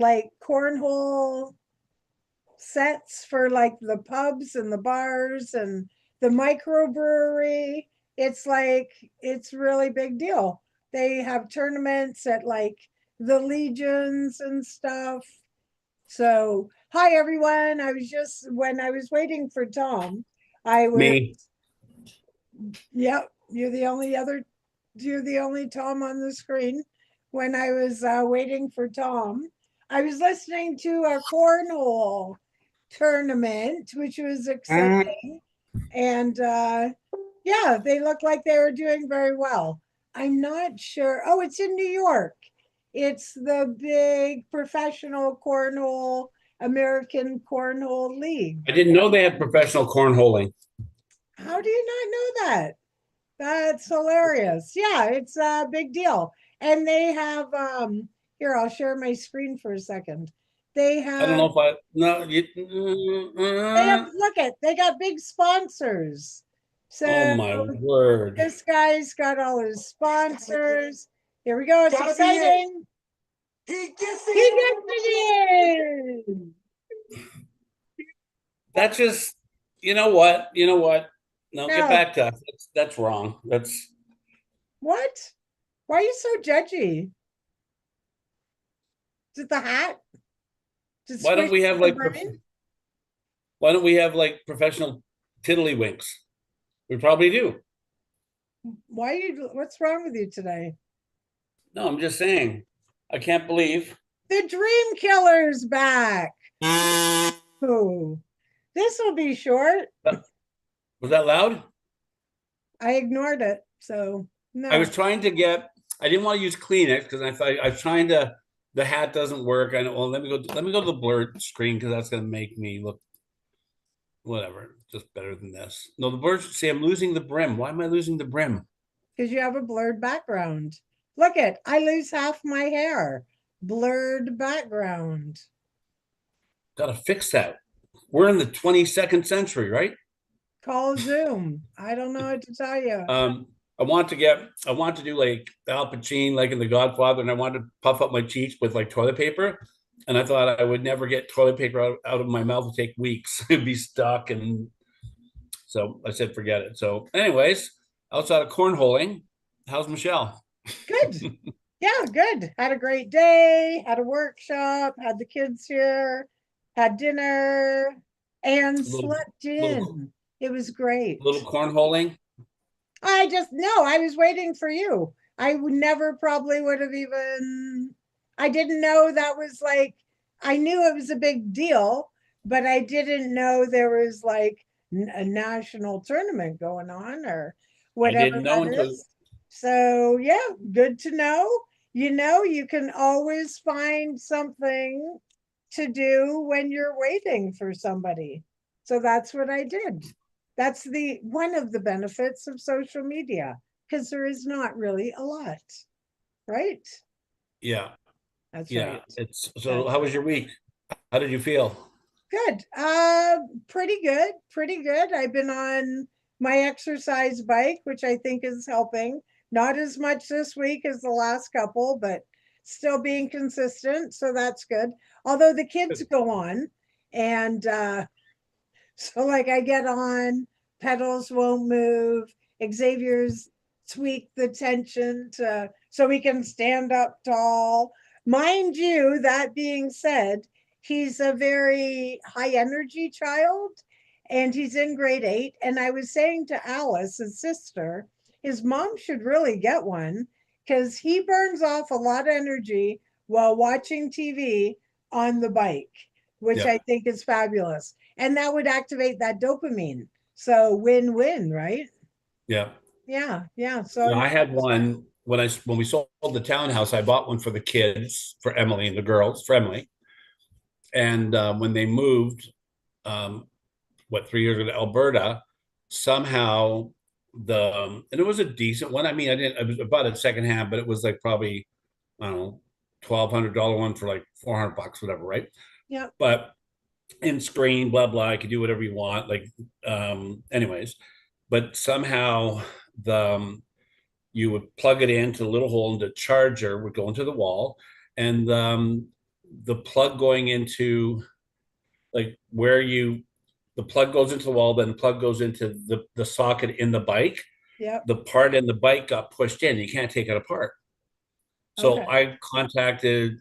like cornhole sets for like the pubs and the bars and the microbrewery. It's like it's really big deal. They have tournaments at like the legions and stuff. So, hi everyone. I was just when I was waiting for Tom, I was Me. yep, you're the only Tom on the screen. When I was waiting for Tom, I was listening to a cornhole tournament, which was exciting. And yeah, they looked like they were doing very well. I'm not sure. Oh, it's in New York. It's the big professional cornhole, American Cornhole League. I didn't know they had professional cornholing. How do you not know that? That's hilarious. Yeah, it's a big deal. And they have here, I'll share my screen for a second. They I don't have know if I no you look at they got big sponsors. oh So my word. this guy's got all his sponsors. Here we go. It's exciting. He gets it in. That's just you know what? You know what? No, get No, back to us. That's wrong. That's what? Why are you so judgy? Is it the hat? Is it why don't squishy we to have the like brain? why don't we have like professional tiddlywinks? We probably do. Why are you? What's wrong with you today? No, I'm just saying. I can't believe. The Dream Killer's back. Oh, this will be short. Was that loud? I ignored it, so I was no. trying to get. I didn't want to use Kleenex because I thought I was trying to. The hat doesn't work. I know. Well, let me go. Let me go to the blurred screen because that's going to make me look whatever. Just better than this. No, the blurred. See, I'm losing the brim. Why am I losing the brim? Because you have a blurred background. Look it, I lose half my hair. Blurred background. Got to fix that. We're in the 22nd century, right? Call Zoom. I don't know what to tell you. Um, I want to get. I want to do like Al Pacino, like in The Godfather, and I wanted to puff up my cheeks with like toilet paper. And I thought I would never get toilet paper out of my mouth. It'd take weeks. It'd be stuck and so I said, forget it. So, anyways, outside of cornholing, how's Michelle? Good. Yeah, good. Had a great day, had a workshop, had the kids here, had dinner, and Little, slept little, in. It was great. little cornholing. I just no, I was waiting for you. I would never probably would have even I didn't know that was like I knew it was a big deal, but I didn't know there was like a national tournament going on or I whatever didn't know that until is. So, yeah, good to know. You know, you can always find something to do when you're waiting for somebody. So that's what I did. That's the one of the benefits of social media because there is not really a lot, right? yeah, That's yeah. right. It's so. That's How was right. your week? How did you feel? Good. Pretty good. Pretty good. I've been on my exercise bike, which I think is helping. Not as much this week as the last couple, but still being consistent. So that's good. Although the kids go on and so like I get on, pedals won't move. Xavier's tweaked the tension to so we can stand up tall. Mind you, that being said, he's a very high energy child and he's in grade 8. And I was saying to Alice, his sister, his mom should really get one because he burns off a lot of energy while watching TV on the bike, which Yeah, I think is fabulous. And that would activate that dopamine. So win-win, right? yeah. Yeah, yeah. So Yeah, no, I had it's fun. one when we sold the townhouse. I bought one for the kids, for Emily and the girls, for Emily. And when they moved, um, 3 years ago to Alberta, somehow and it was a decent one. I mean, I was about it secondhand, but it was like probably I don't know, $1,200 one for like $400, whatever, right? Yeah. But in screen, blah blah, you can do whatever you want. Like, anyways, but somehow the you would plug it into the little hole, and the charger would go into the wall, and the plug going into like where the plug goes into the wall, then the plug goes into the socket in the bike. Yep. The part in the bike got pushed in. You can't take it apart. So Okay. I contacted,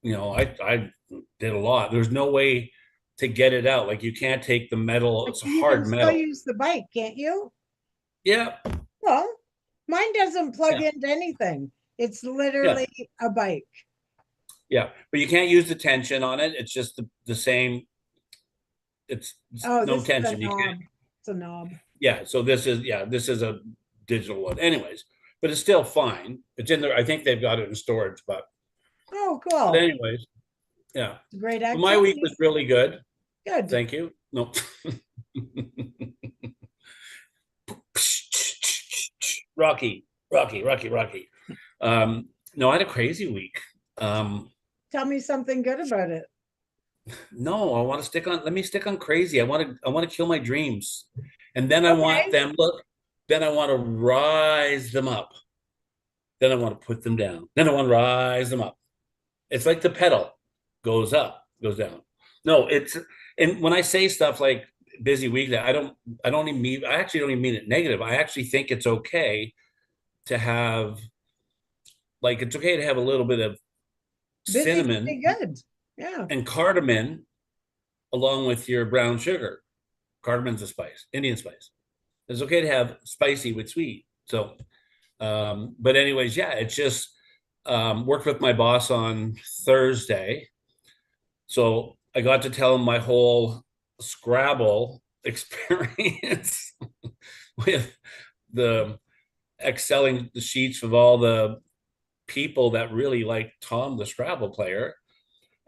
I did a lot. There's no way to get it out. Like you can't take the metal, But it's you can hard still metal. use the bike, can't you? Yeah, Well, mine doesn't plug yeah, into anything. It's yeah, literally a bike. yeah. But you can't use the tension on it. It's just the same. It's Oh, no this is a tension. You can't. knob. It's a knob. Yeah. So this is a digital one. Anyways, but it's still fine. It's in there. I think they've got it in storage, Oh, but cool. anyways, yeah. It's a great But my week was activity. really good. Good. Thank you. No. Rocky, Rocky, Rocky, Rocky. No, I had a crazy week. Tell me something good about it. No, I want to stick on, let me stick on crazy. I want to kill my dreams. And then I want Okay. them, look, then I want to rise them up. Then I want to put them down. Then I want to rise them up. It's like the pedal goes up, goes down. No, and when I say stuff like busy week, I actually don't even mean it negative. I actually think it's okay to have, like, it's okay to have a little bit of Busy can cinnamon be good. Yeah. and cardamom along with your brown sugar. Cardamon's a spice, Indian spice. It's okay to have spicy with sweet. So, but anyways, yeah, it's just worked with my boss on Thursday. So I got to tell him my whole Scrabble experience with the excelling the sheets of all the people that really like Tom, the Scrabble player,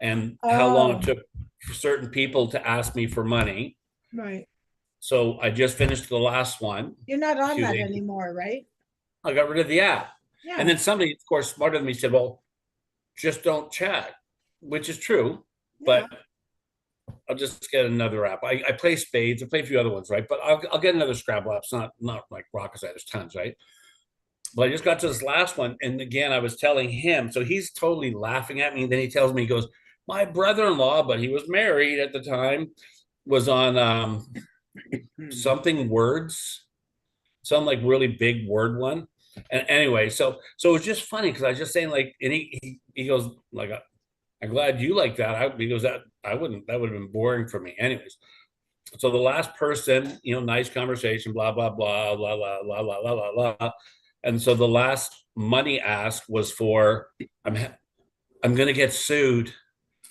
and how long it Oh, took for certain people to ask me for money. right. So I just finished the last one You're not a on few that days. anymore, right? I got rid of the app. And Yeah. then somebody, of course, smarter than me said, well, just don't chat, which is true. Yeah. But I'll just get another app. I play spades. I play a few other ones, right? But I'll get another Scrabble app. It's not like rocket science. There's tons, right? But I just got to this last one, and again, I was telling him, so he's totally laughing at me. And then he tells me, he goes, "My brother-in-law, but he was married at the time, was on something words, some like really big word one." And anyway, so it was just funny because I was just saying like, and he goes like, "I'm glad you like that." He goes, "That I wouldn't. That would have been boring for me." Anyways, so the last person, nice conversation, blah blah blah blah blah blah blah blah blah blah. And so the last money ask was for, I'm gonna get sued.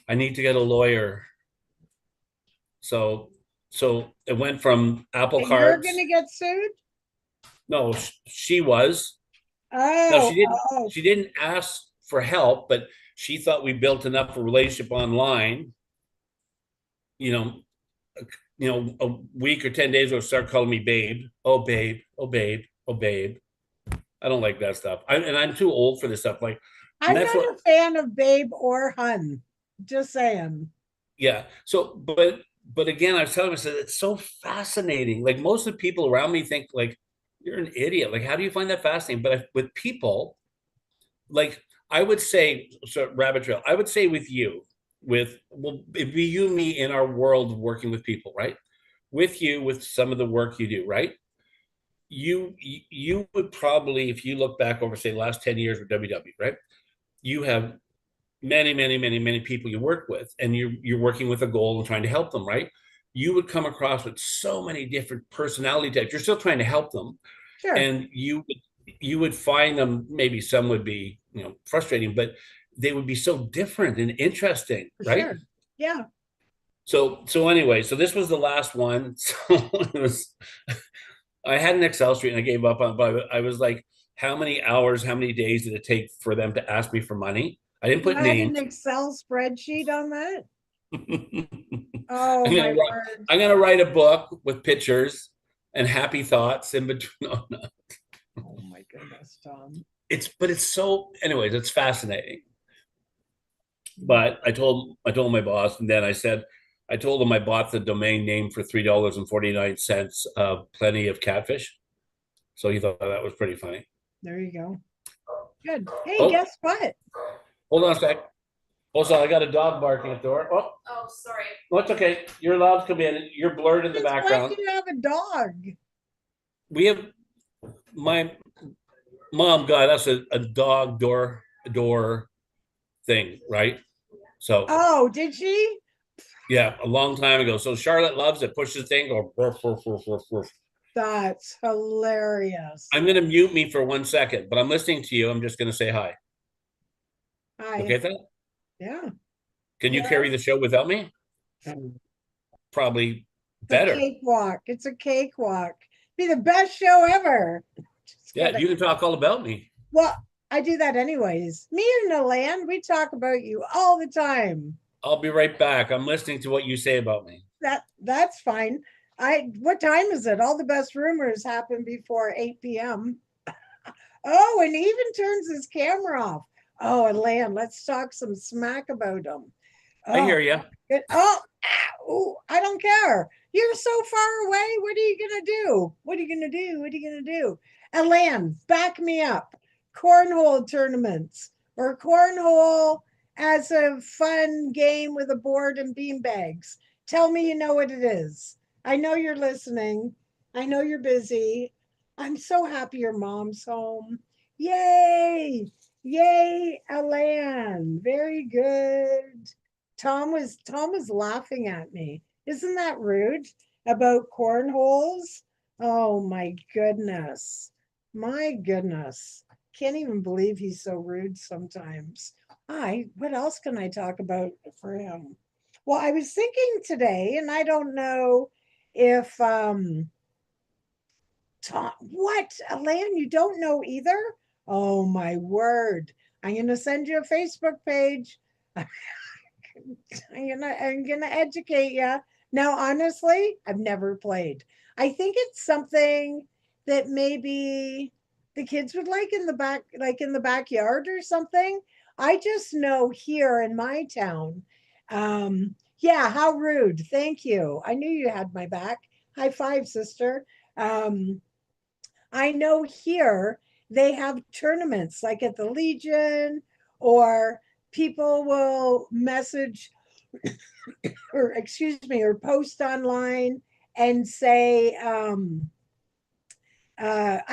I need to get a lawyer. So it went from Apple And you're Cards. gonna get sued? No, she was. No, Oh, she didn't. oh, She didn't ask for help, but she thought we built enough of a relationship online. You know, a week or 10 days ago, start calling me babe. Oh babe. Oh babe. Oh babe. I don't like that stuff. And I'm too old for this stuff. Like, and I'm that's not what. a fan of babe or hun. Just saying. Yeah. So, but again, I was telling him, I said it's so fascinating. Like most of the people around me think like you're an idiot. Like, how do you find that fascinating? But with people, like I would say, so rabbit trail. I would say with you, it'd be you, me in our world of working with people, right? With you, with some of the work you do, right? You would probably, if you look back over say the last 10 years with WW, right? You have many, many, many, many people you work with, and you're working with a goal and trying to help them, right? You would come across with so many different personality types. You're still trying to help them, Sure, and you would find them. Maybe some would be frustrating, but they would be so different and interesting, for right? sure. Yeah. So anyway, so this was the last one. So it was. I had an Excel sheet and I gave up on, but I was like, how many hours, how many days did it take for them to ask me for money? I didn't You put had an names. Excel spreadsheet on that? I'm Oh, gonna my write, word. I'm gonna write a book with pictures and happy thoughts in between. No, no. Oh, my goodness, Tom. But it's so, anyways, it's fascinating. But I told my boss, and then I told him I bought the domain name for $3.49 of plenty of catfish. So he thought that was pretty funny. There you go. Good. Hey, Oh, guess what? hold on a sec. Also, I got a dog barking at the door. Oh, Oh, sorry. no, it's okay. You're allowed to come in. You're blurred in the Since when background. do you have a dog? We have my mom got us a dog door thing, right? So Oh, did she? yeah, a long time ago. So Charlotte loves it. Push the thing, go woof, woof, woof, woof, woof. That's hilarious. I'm gonna mute me for 1 second, but I'm listening to you. I'm just gonna say hi. Okay, Hi. with that? Yeah. Can you Yeah. carry the show without me? Probably It's a better. cakewalk. It's a cakewalk. Be the best show ever. Just Yeah, kidding. you can talk all about me. Well, I do that anyways. Me and Nalan, we talk about you all the time. I'll be right back. I'm listening to what you say about me. That's fine. What time is it? All the best rumors happen before 8 p.m. Oh, and he even turns his camera off. Oh, and Lan, let's talk some smack about him. I Oh, hear you. good. Oh, oh, I don't care. You're so far away. What are you gonna do? What are you gonna do? What are you gonna do? Alan, back me up. Cornhole tournaments or cornhole as a fun game with a board and beanbags. Tell me you know what it is. I know you're listening. I know you're busy. I'm so happy your mom's home. Yay! Yay, Alan. Very good. Tom was laughing at me. Isn't that rude about cornholes? Oh my goodness. My goodness. Can't even believe he's so rude sometimes. What else can I talk about for him? Well, I was thinking today, and I don't know if Tom, what, Elaine, you don't know either? Oh my word. I'm gonna send you a Facebook page. I'm gonna educate you. Now, honestly, I've never played. I think it's something that maybe the kids would like in the back, like in the backyard or something. I just know here in my town. Yeah, how rude. Thank you. I knew you had my back. High five, sister. I know here they have tournaments like at the Legion, or people will message or excuse me, or post online and say, I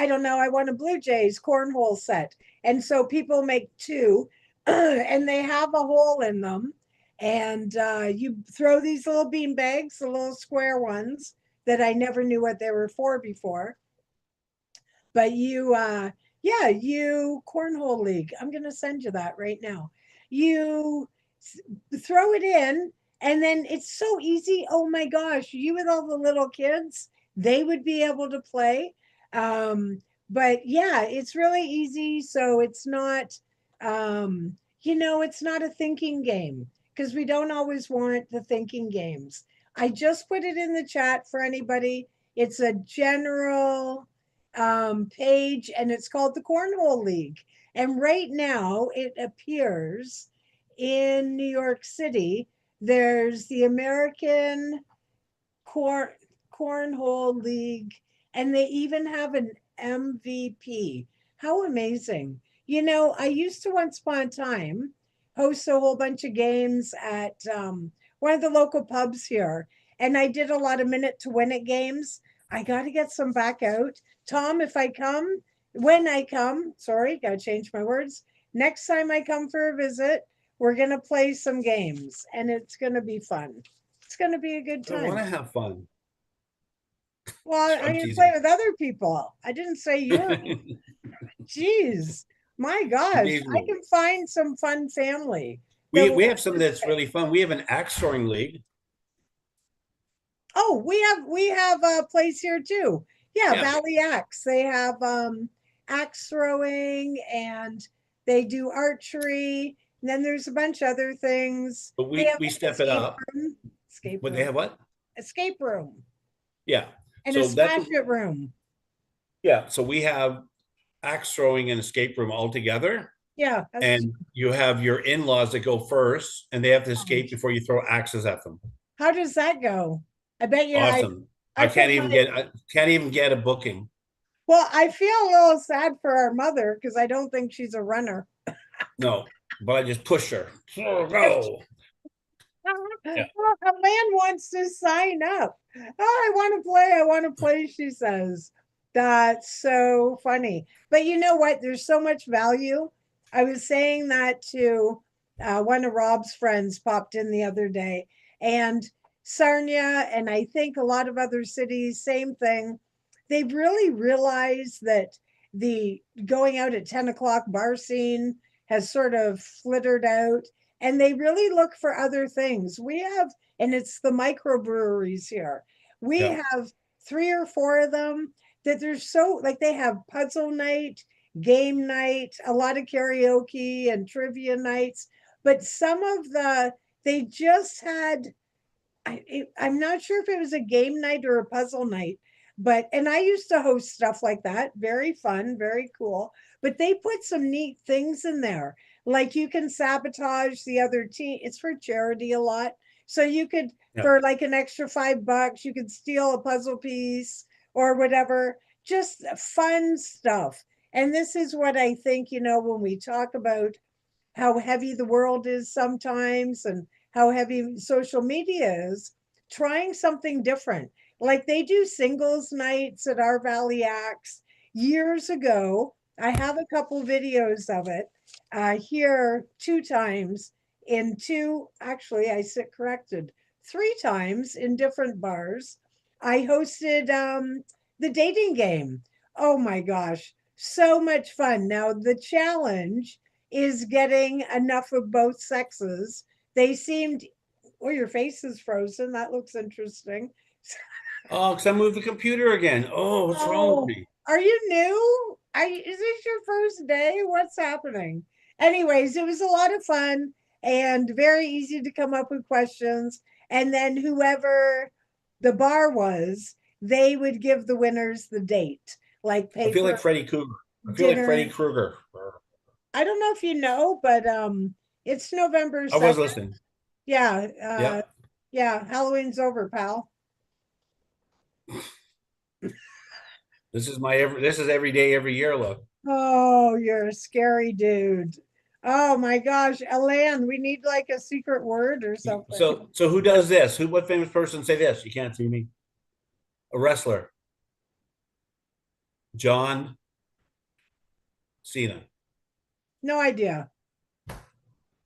don't know, I want a Blue Jays cornhole set. And so people make two and they have a hole in them. And you throw these little bean bags, the little square ones that I never knew what they were for before. But yeah, you cornhole league. I'm going to send you that right now. You throw it in, and then it's so easy. Oh my gosh, you with all the little kids, they would be able to play. But yeah, it's really easy. So it's not, it's not a thinking game because we don't always want the thinking games. I just put it in the chat for anybody. It's a general page and it's called the Cornhole League. And right now it appears in New York City, there's the American Corn Cornhole League, and they even have an MVP. How amazing! I used to once upon a time host a whole bunch of games at one of the local pubs here, and I did a lot of minute to win it games. I got to get some back out. Tom, if I come, when I come, sorry, got to change my words. Next time I come for a visit, we're going to play some games and it's going to be fun. It's going to be a good I want to time. have fun. Well, I'm I'm going to play teasing. with other people. I didn't say you. Jeez, my gosh, I Amazing. can find some fun family that We will we have something that's participate. really fun. We have an axe throwing league. Oh, we have a place here too. Yeah, Yeah, Valley Axe. They have axe throwing and they do archery. And then there's a bunch of other things. but They we have we an step it up. escape But they room, have what? escape room, Yeah. and a So that's smash it room. yeah. So we have axe throwing and escape room all together. Yeah, that's And you have your in-laws that go first, and they have to fun. escape before you throw axes at them. How does that go? I bet you Awesome. I put my I can't even get a booking. well, I feel a little sad for our mother because I don't think she's a runner. No. but I just push her. Go. Yeah. A man wants to sign up. Oh, I want to play. I want to play, she says. That's so funny. But you know what? There's so much value. I was saying that to one of Rob's friends popped in the other day, and Sarnia, and I think a lot of other cities, same thing. They've really realized that the going out at 10 o'clock bar scene has sort of flittered out, and they really look for other things. We have, and it's the microbreweries here. We Yeah. have three or four of them that they're so like they have puzzle night, game night, a lot of karaoke and trivia nights. But some of they just had I'm not sure if it was a game night or a puzzle night, but and I used to host stuff like that. Very fun, very cool. But they put some neat things in there. Like you can sabotage the other team. It's for charity a lot. So you could, Yeah. for like an extra $5, you could steal a puzzle piece or whatever. Just fun stuff. And this is what I think, when we talk about how heavy the world is sometimes and how heavy social media is, trying something different. Like they do singles nights at our Valley Acts years ago. I have a couple videos of it here two times in two, actually, I sit corrected, three times in different bars. I hosted the dating game. Oh my gosh, so much fun. Now, the challenge is getting enough of both sexes. They seemed, oh, your face is frozen. That looks interesting. Oh, because I moved the computer again. Oh, what's wrong with Oh, me? are you new? Is this your first day? What's happening? Anyways, it was a lot of fun and very easy to come up with questions. And then whoever the bar was, they would give the winners the date, like I pay feel like for Freddy Krueger. I feel like Freddy dinner. Krueger. I don't know if you know, but it's November I was 2nd. listening. Yeah, Yeah. yeah, Halloween's over, pal. This is every day, every year look. Oh, you're a scary dude. Oh my gosh, Elaine, we need like a secret word or something. So who does this? What famous person say this? You can't see me. A wrestler. John Cena. No idea. I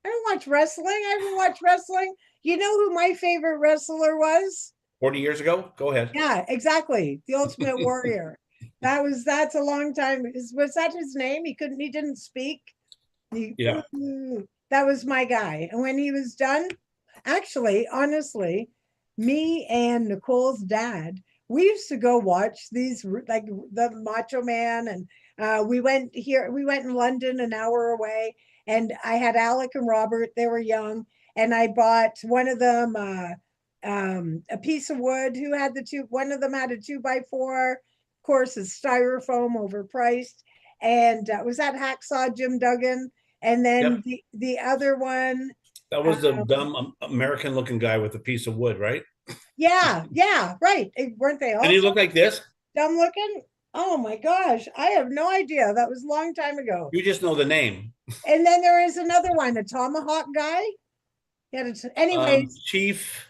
don't watch wrestling. I haven't watched wrestling. You know who my favorite wrestler was? 40 years ago? Go ahead. Yeah, exactly. The Ultimate Warrior. That's a long time. Was that his name? He didn't speak. He, Yeah. that was my guy. And when he was done, actually, honestly, me and Nicole's dad, we used to go watch these like the Macho Man, and we went in London an hour away, and I had Alec and Robert, they were young, and I bought one of them a piece of wood. Who had the two? One of them had a 2x4. Of course, it's styrofoam, overpriced. And was that Hacksaw Jim Duggan? And then Yep. the other one, That was the um, dumb American looking guy with a piece of wood, right? yeah, yeah, right. Weren't they And all he so looked like this. dumb looking? Oh my gosh, I have no idea. That was a long time ago. You just know the name. And then there is another one, a tomahawk guy. Yeah. Anyways, Chief.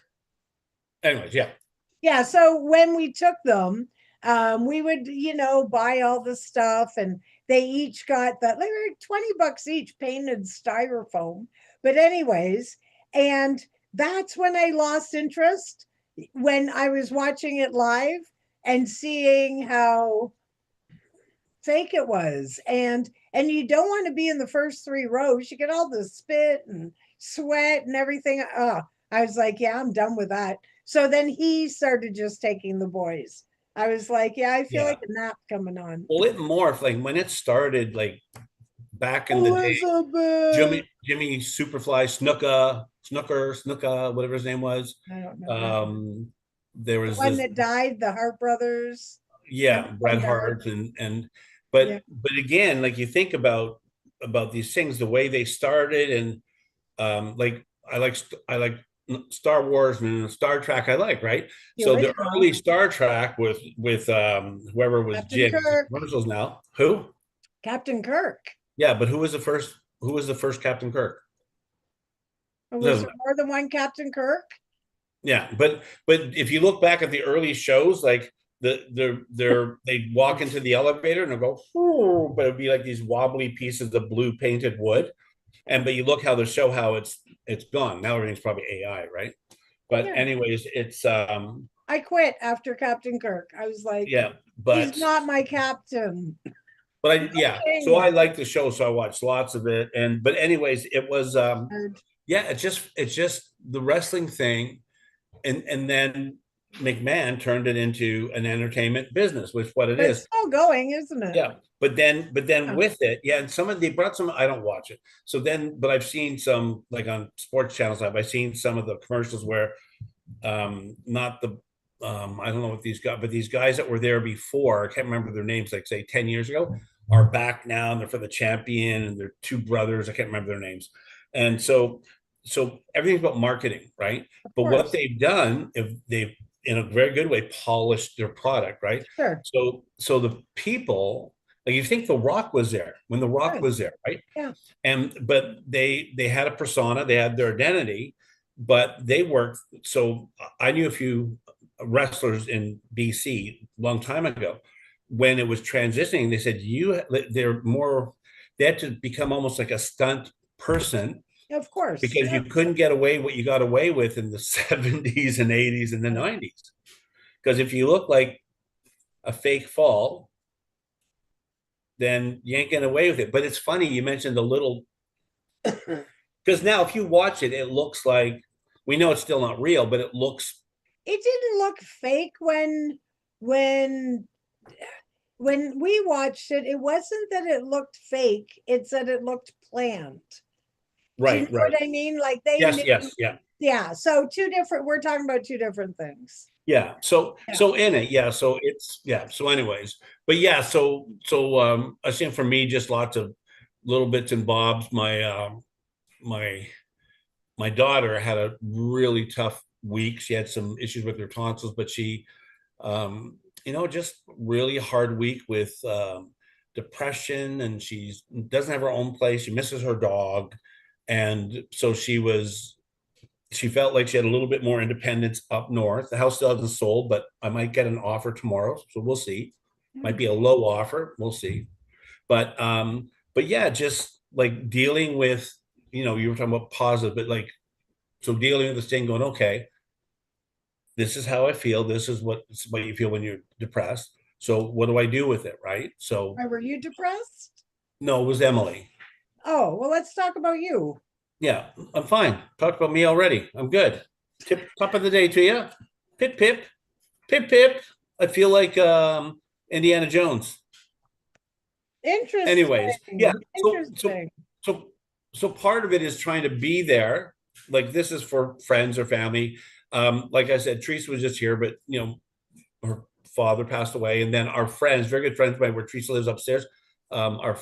Anyways, yeah. yeah. So when we took them, we would, buy all the stuff, and they each got that like $20 each, painted styrofoam. But anyways, and that's when I lost interest, when I was watching it live and seeing how fake it was. And you don't want to be in the first three rows. You get all the spit and sweat and everything. I was like, yeah, I'm done with that. So then he started just taking the boys. I was like, yeah, I feel Yeah. like a nap coming on. Well, it morphed like when it started, like back in the day. Elizabeth. Jimmy Superfly Snooker, whatever his name was. I don't know that. There The was one this, that died, the Hart brothers. yeah, Remember Bret when the Hart and yeah. but again, like you think about these things, the way they started, and like I like Star Wars and Star Trek. I like, right. The So the original early Star Trek with whoever was Captain Jim Kirk. commercials now. Who? Captain Kirk. Yeah, but who was the first? who was the first Captain Kirk? Was Doesn't there more than one Captain Kirk? Yeah, but if you look back at the early shows, like they walk into the elevator and they'll go, "Ooh," but it'd be like these wobbly pieces of blue painted wood. And but you look how the show how it's gone. Now everything's probably AI, right? But Yeah. anyways, it's I quit after Captain Kirk. I was like, yeah, he's not my captain. but I yeah, so Change. I like the show, so I watched lots of it. And but anyways, it was yeah, it's just the wrestling thing, and then McMahon turned it into an entertainment business, which what it But it's is. still going, isn't it? Yeah. But then Yeah. with it, yeah, and they brought some, I don't watch it. So then, but I've seen some like on sports channels, I've seen some of the commercials where not the I don't know what these guys, but these guys that were there before, I can't remember their names, like say 10 years ago, are back now and they're for the champion and they're two brothers. I can't remember their names. And so everything's about marketing, right? Of But what course. they've done, if they've in a very good way polished their product, right? Sure. So the people, like you think The Rock was there when The Rock Yes. was there, right? Yeah. And but they had a persona, they had their identity, but they worked. So I knew a few wrestlers in BC a long time ago. When it was transitioning, they said they're more, they had to become almost like a stunt person Of course. because Yeah. you couldn't get away what you got away with in the 70s and 80s and the 90s. Because if you look like a fake fall, then you ain't getting away with it. But it's funny you mentioned the little, because now if you watch it, it looks like, we know it's still not real, but it looks, It didn't look fake when when we watched it. It wasn't that it looked fake, it's that it looked planned. Do you know right. what I mean? Like they Yes, knew. yes, yeah. Yeah. So two different, we're talking about two different things. Yeah. So Yeah. so in it, yeah. So it's yeah. So anyways, but yeah, so I think for me, just lots of little bits and bobs. My my daughter had a really tough week. She had some issues with her tonsils, but she just really hard week with depression, and she doesn't have her own place. She misses her dog. And so she felt like she had a little bit more independence up north. The house still hasn't sold, but I might get an offer tomorrow, so we'll see. Might be a low offer, we'll see. But yeah, just like dealing with, you were talking about positive, but like, so dealing with this thing, going, okay, this is how I feel. This is what you feel when you're depressed. So what do I do with it, right? So Why were you depressed? no, it was Emily. Oh, well, let's talk about you. Yeah, I'm fine. Talked about me already. I'm good. Tip top of the day to you. Pip pip. Pip pip. I feel like Indiana Jones. Anyways, yeah. Interesting. So so Interesting. so so part of it is trying to be there. Like this is for friends or family. Like I said, Teresa was just here, but her father passed away, and then our friends, very good friends of mine, where Teresa lives upstairs. My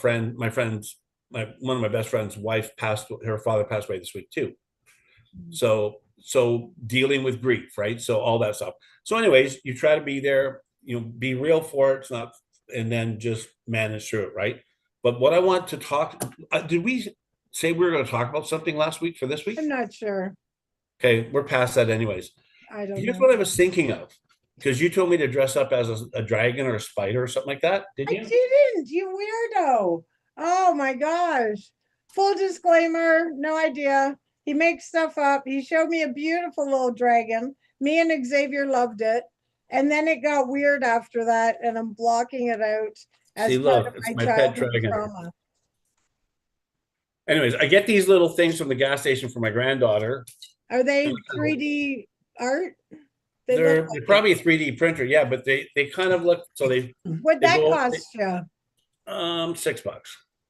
one of my best friends' wife passed. Her father passed away this week too. So dealing with grief, right? So all that stuff. So anyways, you try to be there, be real for it. It's not, and then just manage through it, right? But what I want to talk, did we say we were going to talk about something last week for this week? I'm not sure. Okay, we're past that anyways. I don't Here's know. what I was thinking of, because you told me to dress up as a dragon or a spider or something like that, didn't I you? didn't, you weirdo. Oh my gosh. Full disclaimer, no idea. He makes stuff up. He showed me a beautiful little dragon. Me and Xavier loved it. And then it got weird after that, and I'm blocking it out See, as part look, of it's my my pet childhood dragon. trauma. Anyways, I get these little things from the gas station for my granddaughter. Are they 3D art? They look They're like probably a 3D printer, yeah, but they kind of look, so What'd they that go cost you? $6.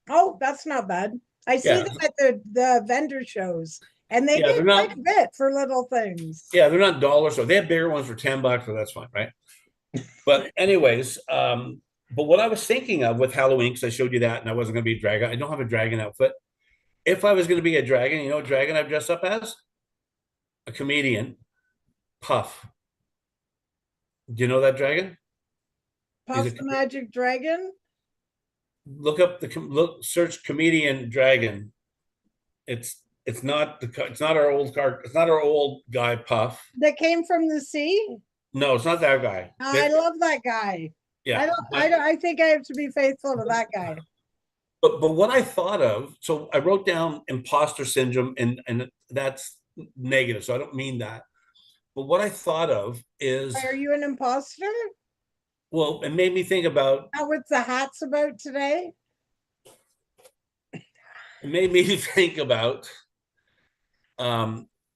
Oh, that's not bad. I see Yeah, them at the vendor shows, and they yeah, get they're quite not, a bit for little things. yeah, they're not dollars. So they have bigger ones for $10, so that's fine, right? But anyways, but what I was thinking of with Halloween, because I showed you that, and I wasn't going to be a dragon. I don't have a dragon outfit. If I was going to be a dragon, you know what dragon I've dressed up as? A comedian, Puff. Do you know that dragon? He's a Puff the Magic Dragon. look up the look search comedian dragon. it's not it's not our old car. It's not our old guy Puff. That came from the sea? No, it's not that guy. I love that guy. Yeah, I think I have to be faithful to that guy. but what I thought of, so I wrote down imposter syndrome, and that's negative. So I don't mean that. But what I thought of is, Are you an imposter? well, it made me think about. That what the hat's about today? It made me think about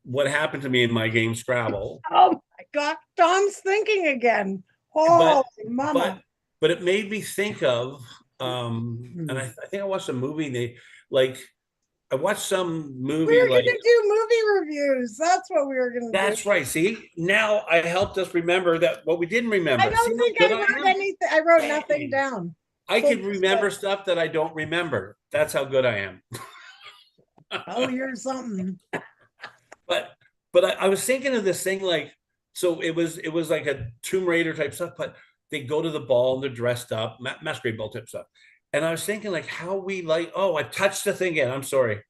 what happened to me in my game Scrabble. Oh my God, Tom's thinking again. Holy But mama. but but it made me think of and I think I watched a movie. Like I watched some We movie were like gonna do movie reviews. That's what we were gonna do. that's right. See, now I helped us remember that what we didn't remember. I See don't how think good I I wrote am? anything. I wrote nothing Hey, down. I So can remember stuff that I don't remember. That's how good I am. oh, you're something. But I was thinking of this thing like, so it was like a Tomb Raider type stuff, but they go to the ball and they're dressed up, masquerade ball type stuff. And I was thinking like how we like, oh, I touched the thing again. I'm sorry.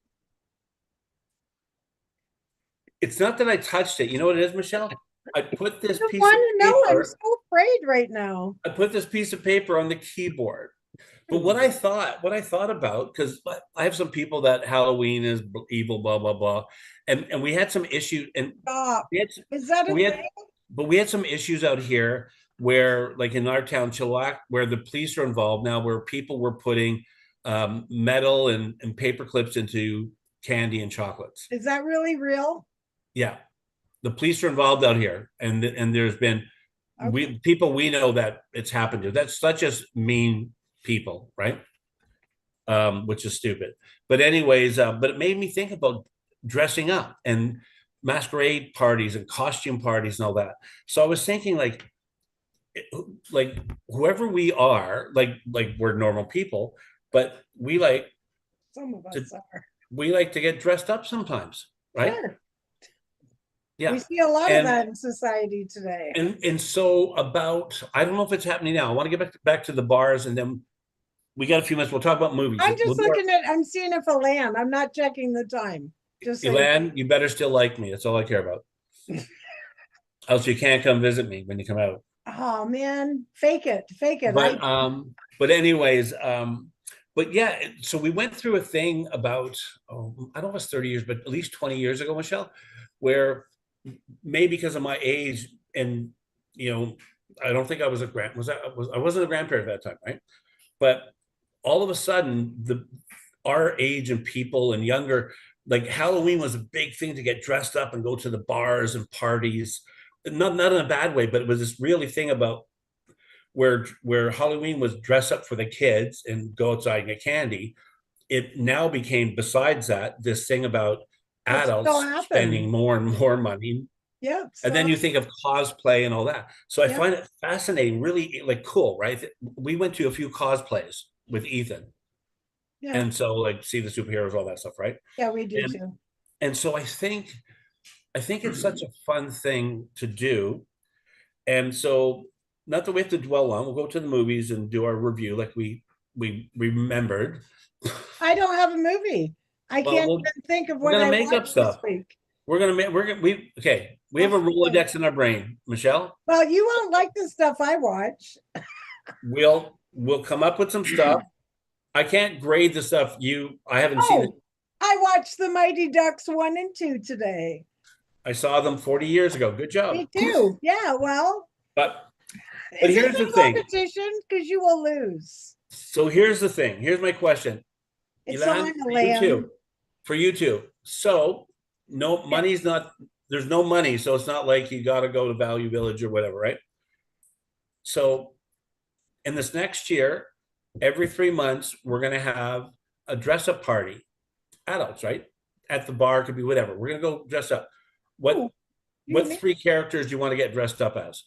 It's not that I touched it. You know what it is, Michelle? I put this I piece want of to know. I'm paper. so afraid right now. I put this piece of paper on the keyboard. But what I thought about, because I have some people that Halloween is evil, blah blah blah, and we had some issues, and Stop. we had Is that a we had thing? but we had some issues out here where, like in our town, Chilliwack, where the police are involved now, where people were putting metal and paper clips into candy and chocolates. Is that really real? Yeah, the police are involved out here, and there's been Okay. we know that it's happened to. That's such as mean people, right? Which is stupid. But anyways, but it made me think about dressing up and masquerade parties and costume parties and all that. So I was thinking like whoever we are, like we're normal people, but Some of to us are. we like to get dressed up sometimes, right? Sure. We Yeah. see a lot of And that in society today. and so about I don't know if it's happening now. I want to get back to the bars, and then we got a few minutes. We'll talk about movies. I'm just looking at, I'm seeing if it'll land. I'm not checking the time. Just so Elan, you better still like me. That's all I care about. Else you can't come visit me when you come out. oh man, fake it, fake it. But anyways, but yeah, so we went through a thing about I don't know if it's 30 years, but at least 20 years ago, Michelle, where maybe because of my age and you know, I don't think I was a grand I wasn't a grandparent at that time, right? But all of a sudden, our age and people and younger, like Halloween was a big thing to get dressed up and go to the bars and parties. Not in a bad way, but it was this really thing about where Halloween was dress up for the kids and go outside and get candy. It now became, besides that, this thing about adults spending more and more money. Yeah. And then you think of cosplay and all that. So I find it fascinating, really like cool, right? We went to a few cosplays with Ethan. Yeah. And so like see the superheroes, all that stuff, right? Yeah, we do too. And so I think it's such a fun thing to do. And so not that we have to dwell on, we'll go to the movies and do our review like we remembered. I don't have a movie. I can't even think of what I make up watched stuff. this week. We're gonna make we have a Rolodex in our brain, Michelle. Well, you won't like the stuff I watch. We'll come up with some stuff. I can't grade the stuff I haven't seen it. I watched the Mighty Ducks 1 and 2 today. I saw them 40 years ago. Good job. Me too. Yeah, well. But here's the thing. Competition because you will lose. So here's the thing. Here's my question. It's Elan, on the land. For you too. So no money's not, there's no money. So it's not like you got to go to Value Village or whatever, right? So in this next year, every 3 months, we're going to have a dress up party. Adults, right? At the bar, could be whatever. We're going to go dress up. What 3 characters do you want to get dressed up as?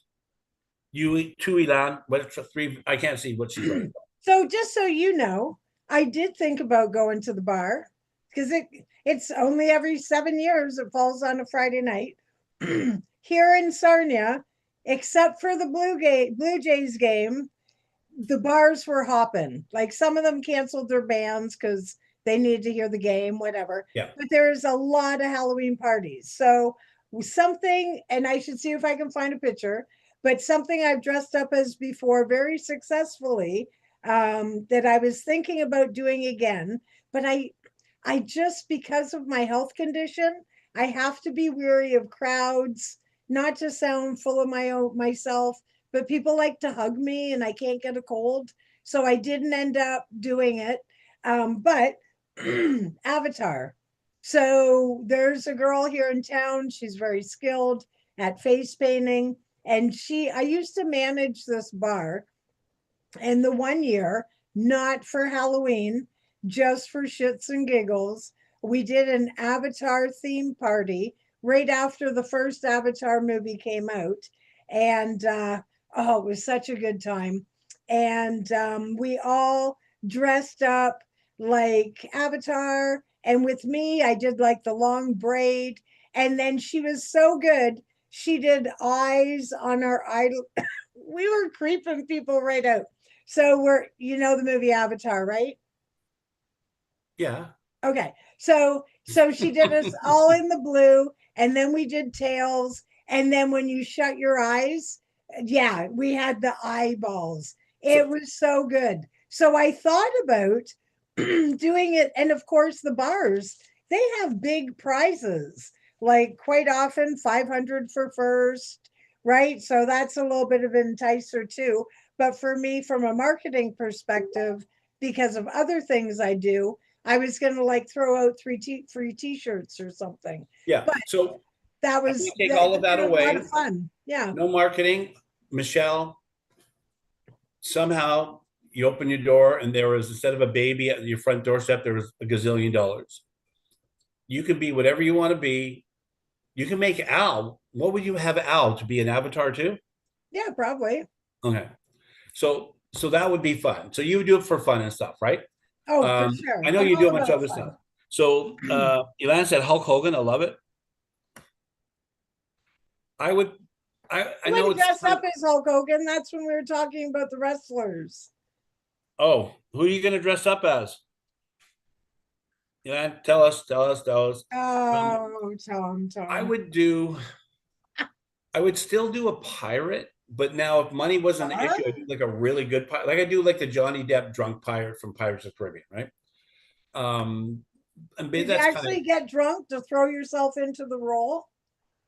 You two, Elan. What 3? I can't see what she's writing. So just so you know, I did think about going to the bar because it's only every 7 years. It falls on a Friday night here in Sarnia, except for the Blue Jays game. The bars were hopping. Like some of them canceled their bands because they needed to hear the game, whatever. Yeah. But there's a lot of Halloween parties. So something, and I should see if I can find a picture, but something I've dressed up as before very successfully, that I was thinking about doing again. But I just, because of my health condition, I have to be weary of crowds, not to sound full of my own myself, but people like to hug me and I can't get a cold. So I didn't end up doing it. But Avatar. So there's a girl here in town. She's very skilled at face painting. And I used to manage this bar. And the one year, not for Halloween, just for shits and giggles, we did an Avatar theme party right after the first Avatar movie came out. And oh, it was such a good time. And we all dressed up like Avatar. And with me, I did like the long braid. And then she was so good. She did eyes on our idol. We were creeping people right out. So you know the movie Avatar, right? Yeah. Okay. So she did us all in the blue, and then we did tails, and then when you shut your eyes, yeah, we had the eyeballs. It So was so good. So I thought about doing it, and of course the bars, they have big prizes, like quite often 500 for first, right? So that's a little bit of an enticer too. But for me, from a marketing perspective, because of other things I do, I was going to like throw out free t-shirts or something. yeah. But So that if we was take that, all of that a lot away, of fun. Yeah. no marketing, Michelle, somehow you open your door and there was, instead of a baby at your front doorstep, there was a gazillion dollars. You can be whatever you want to be. You can make Al. What would you have Al to be an avatar too? Yeah, probably. Okay. So that would be fun. So you would do it for fun and stuff, right? Oh, for sure. I know I'm you do all a bunch about of other fun. stuff. So Ilana said Hulk Hogan. I love it. I would. I I know would it's dress kind up of, as Hulk Hogan. That's when we were talking about the wrestlers. oh, who are you going to dress up as? Yeah, tell us, tell us, tell us. Um, Oh, I Tom. would do. I would still do a pirate, but now if money wasn't an Huh? issue, I'd do like a really good pirate. Like I do like the Johnny Depp drunk pirate from Pirates of the Caribbean, right? Um, and Did you that's kind of, actually get drunk to throw yourself into the role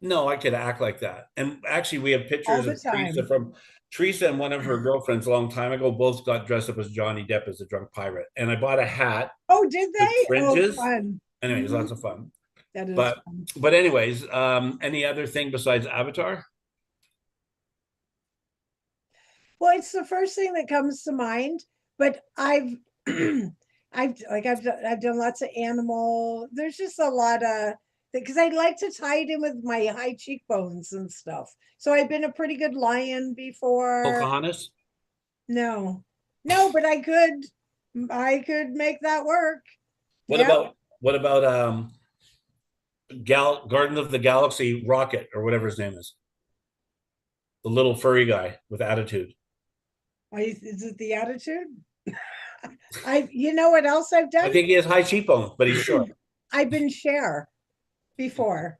no, I could act like that. And actually, we have all pictures the of Teresa time? from Teresa and one of her girlfriends a long time ago. Both got dressed up as Johnny Depp as a drunk pirate, and I bought a hat Oh, did with they? Oh, fringes. fun. Anyways, Mhm. lots of fun. That is But fun. anyways, any other thing besides Avatar? Well, it's the first thing that comes to mind, but I've done lots of animal. There's just a lot of, because I like to tie it in with my high cheekbones and stuff. So I've been a pretty good lion before. Pocahontas. No, no, but I could make that work. What Yeah. about Garden of the Galaxy Rocket or whatever his name is, the little furry guy with attitude. Is it the attitude? You know what else I've I done? think he has high cheekbones, but he's short. I've been Cher before,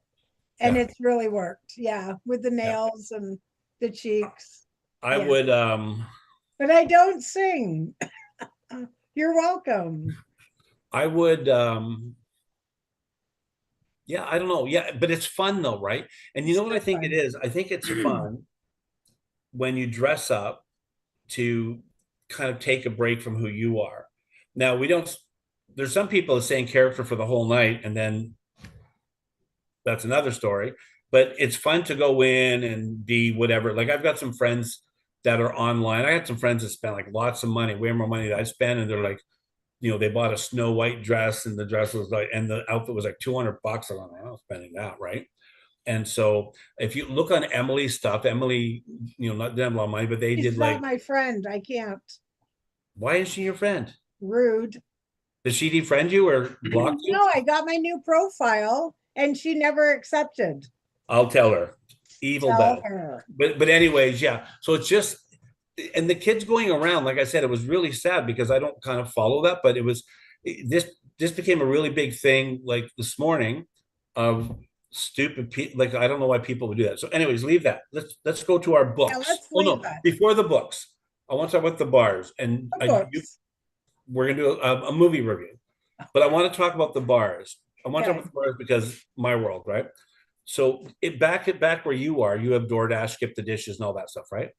and Yeah, it's really worked. Yeah, with the yeah. nails and the cheeks. I Yeah, would but I don't sing. You're welcome. I would yeah, I don't know. Yeah, but it's fun though, right? And you know what I So think it fun. is? I think it's fun when you dress up to kind of take a break from who you are. Now, we don't, there's some people that saying character for the whole night, and then that's another story. But it's fun to go in and be whatever. Like I've got some friends that are online. I had some friends that spent like lots of money, way more money than I spent, and they're like, they bought a Snow White dress, and the dress was like, and the outfit was like $200. I'm like, I'm not spending that, right? And so if you look on Emily's stuff, Emily, not them a lot of money, but they He's did not like, my friend. I can't. why is she your friend? Rude. Did she defriend you or block you? No, I got my new profile and she never accepted. I'll tell her. Evil Tell bad. her. But anyways, yeah. So it's just, and the kids going around, like I said, it was really sad because I don't kind of follow that, but it was this this became a really big thing like this morning of stupid people. Like, I don't know why people would do that. So anyways, leave that. Let's go to our Yeah, books. let's Oh leave no, that. before the books, I want to talk about the bars, and The books. we're gonna do a movie review, but I want to talk about the bars. I want to talk Okay. about the bars because my world, right? So back where you are, you have DoorDash, Skip the Dishes, and all that stuff, right?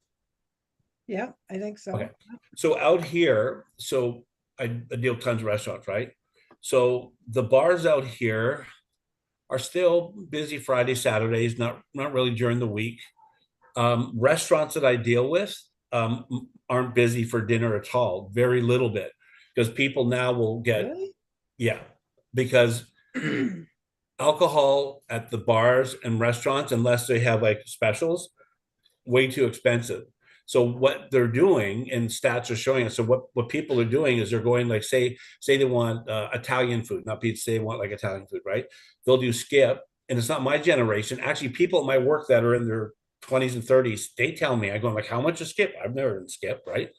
Yeah, I think Okay. so. So out here, so I deal tons of restaurants, right? So the bars out here are still busy Friday, Saturdays, not really during the week. Restaurants that I deal with aren't busy for dinner at all, very little bit, because people now will get, Really? yeah, because alcohol at the bars and restaurants, unless they have like specials, way too expensive. So what they're doing, and stats are showing us. So what people are doing is they're going like, say they want Italian food, not pizza. They want like Italian food, right? They'll do Skip, and it's not my generation. Actually, people at my work that are in their 20s and 30s, they tell me, I go like, how much is Skip? I've never done Skip, right?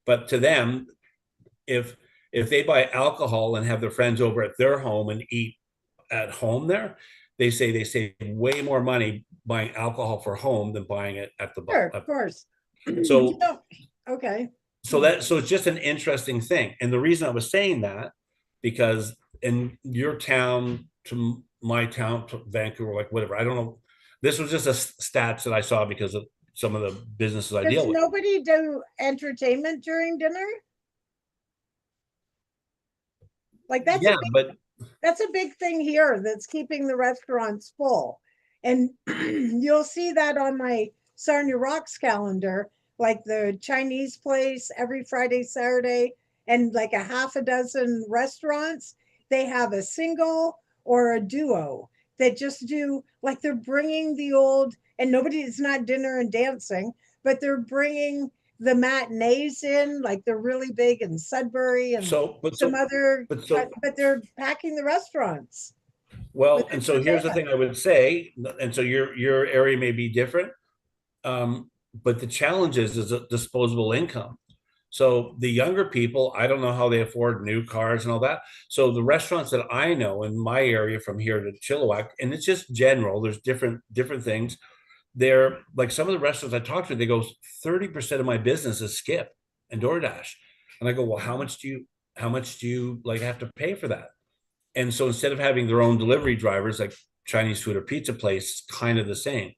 But to them, if if they buy alcohol and have their friends over at their home and eat at home there, they say they save way more money buying alcohol for home than buying it at the bar. Sure, of course. You So know, okay. so it's just an interesting thing. And the reason I was saying that, because in your town to my town to Vancouver, like whatever, I don't know. This was just a stats that I saw because of some of the businesses I Does deal with. nobody do entertainment during dinner? Like Yeah, but that's a big thing here that's keeping the restaurants full. And you'll see that on my Sarnia Rocks calendar, like the Chinese place every Friday, Saturday, and like a half a dozen restaurants. They have a single or a duo that just do like they're bringing the old, and nobody, it's not dinner and dancing, but they're bringing the matinees in, like they're really big in Sudbury and so but some so other, but so but they're packing the restaurants with well, and so here's the entertainment. thing I would say, and so your area may be different, but the challenge is a disposable income. So the younger people, I don't know how they afford new cars and all that. So the restaurants that I know in my area from here to Chilliwack, and it's just general, there's different things. They're like some of the restaurants I talk to, they go 30% of my business is Skip and DoorDash. And I go, well, how much do you like have to pay for that? And so instead of having their own delivery drivers like Chinese food or pizza place, kind of the same.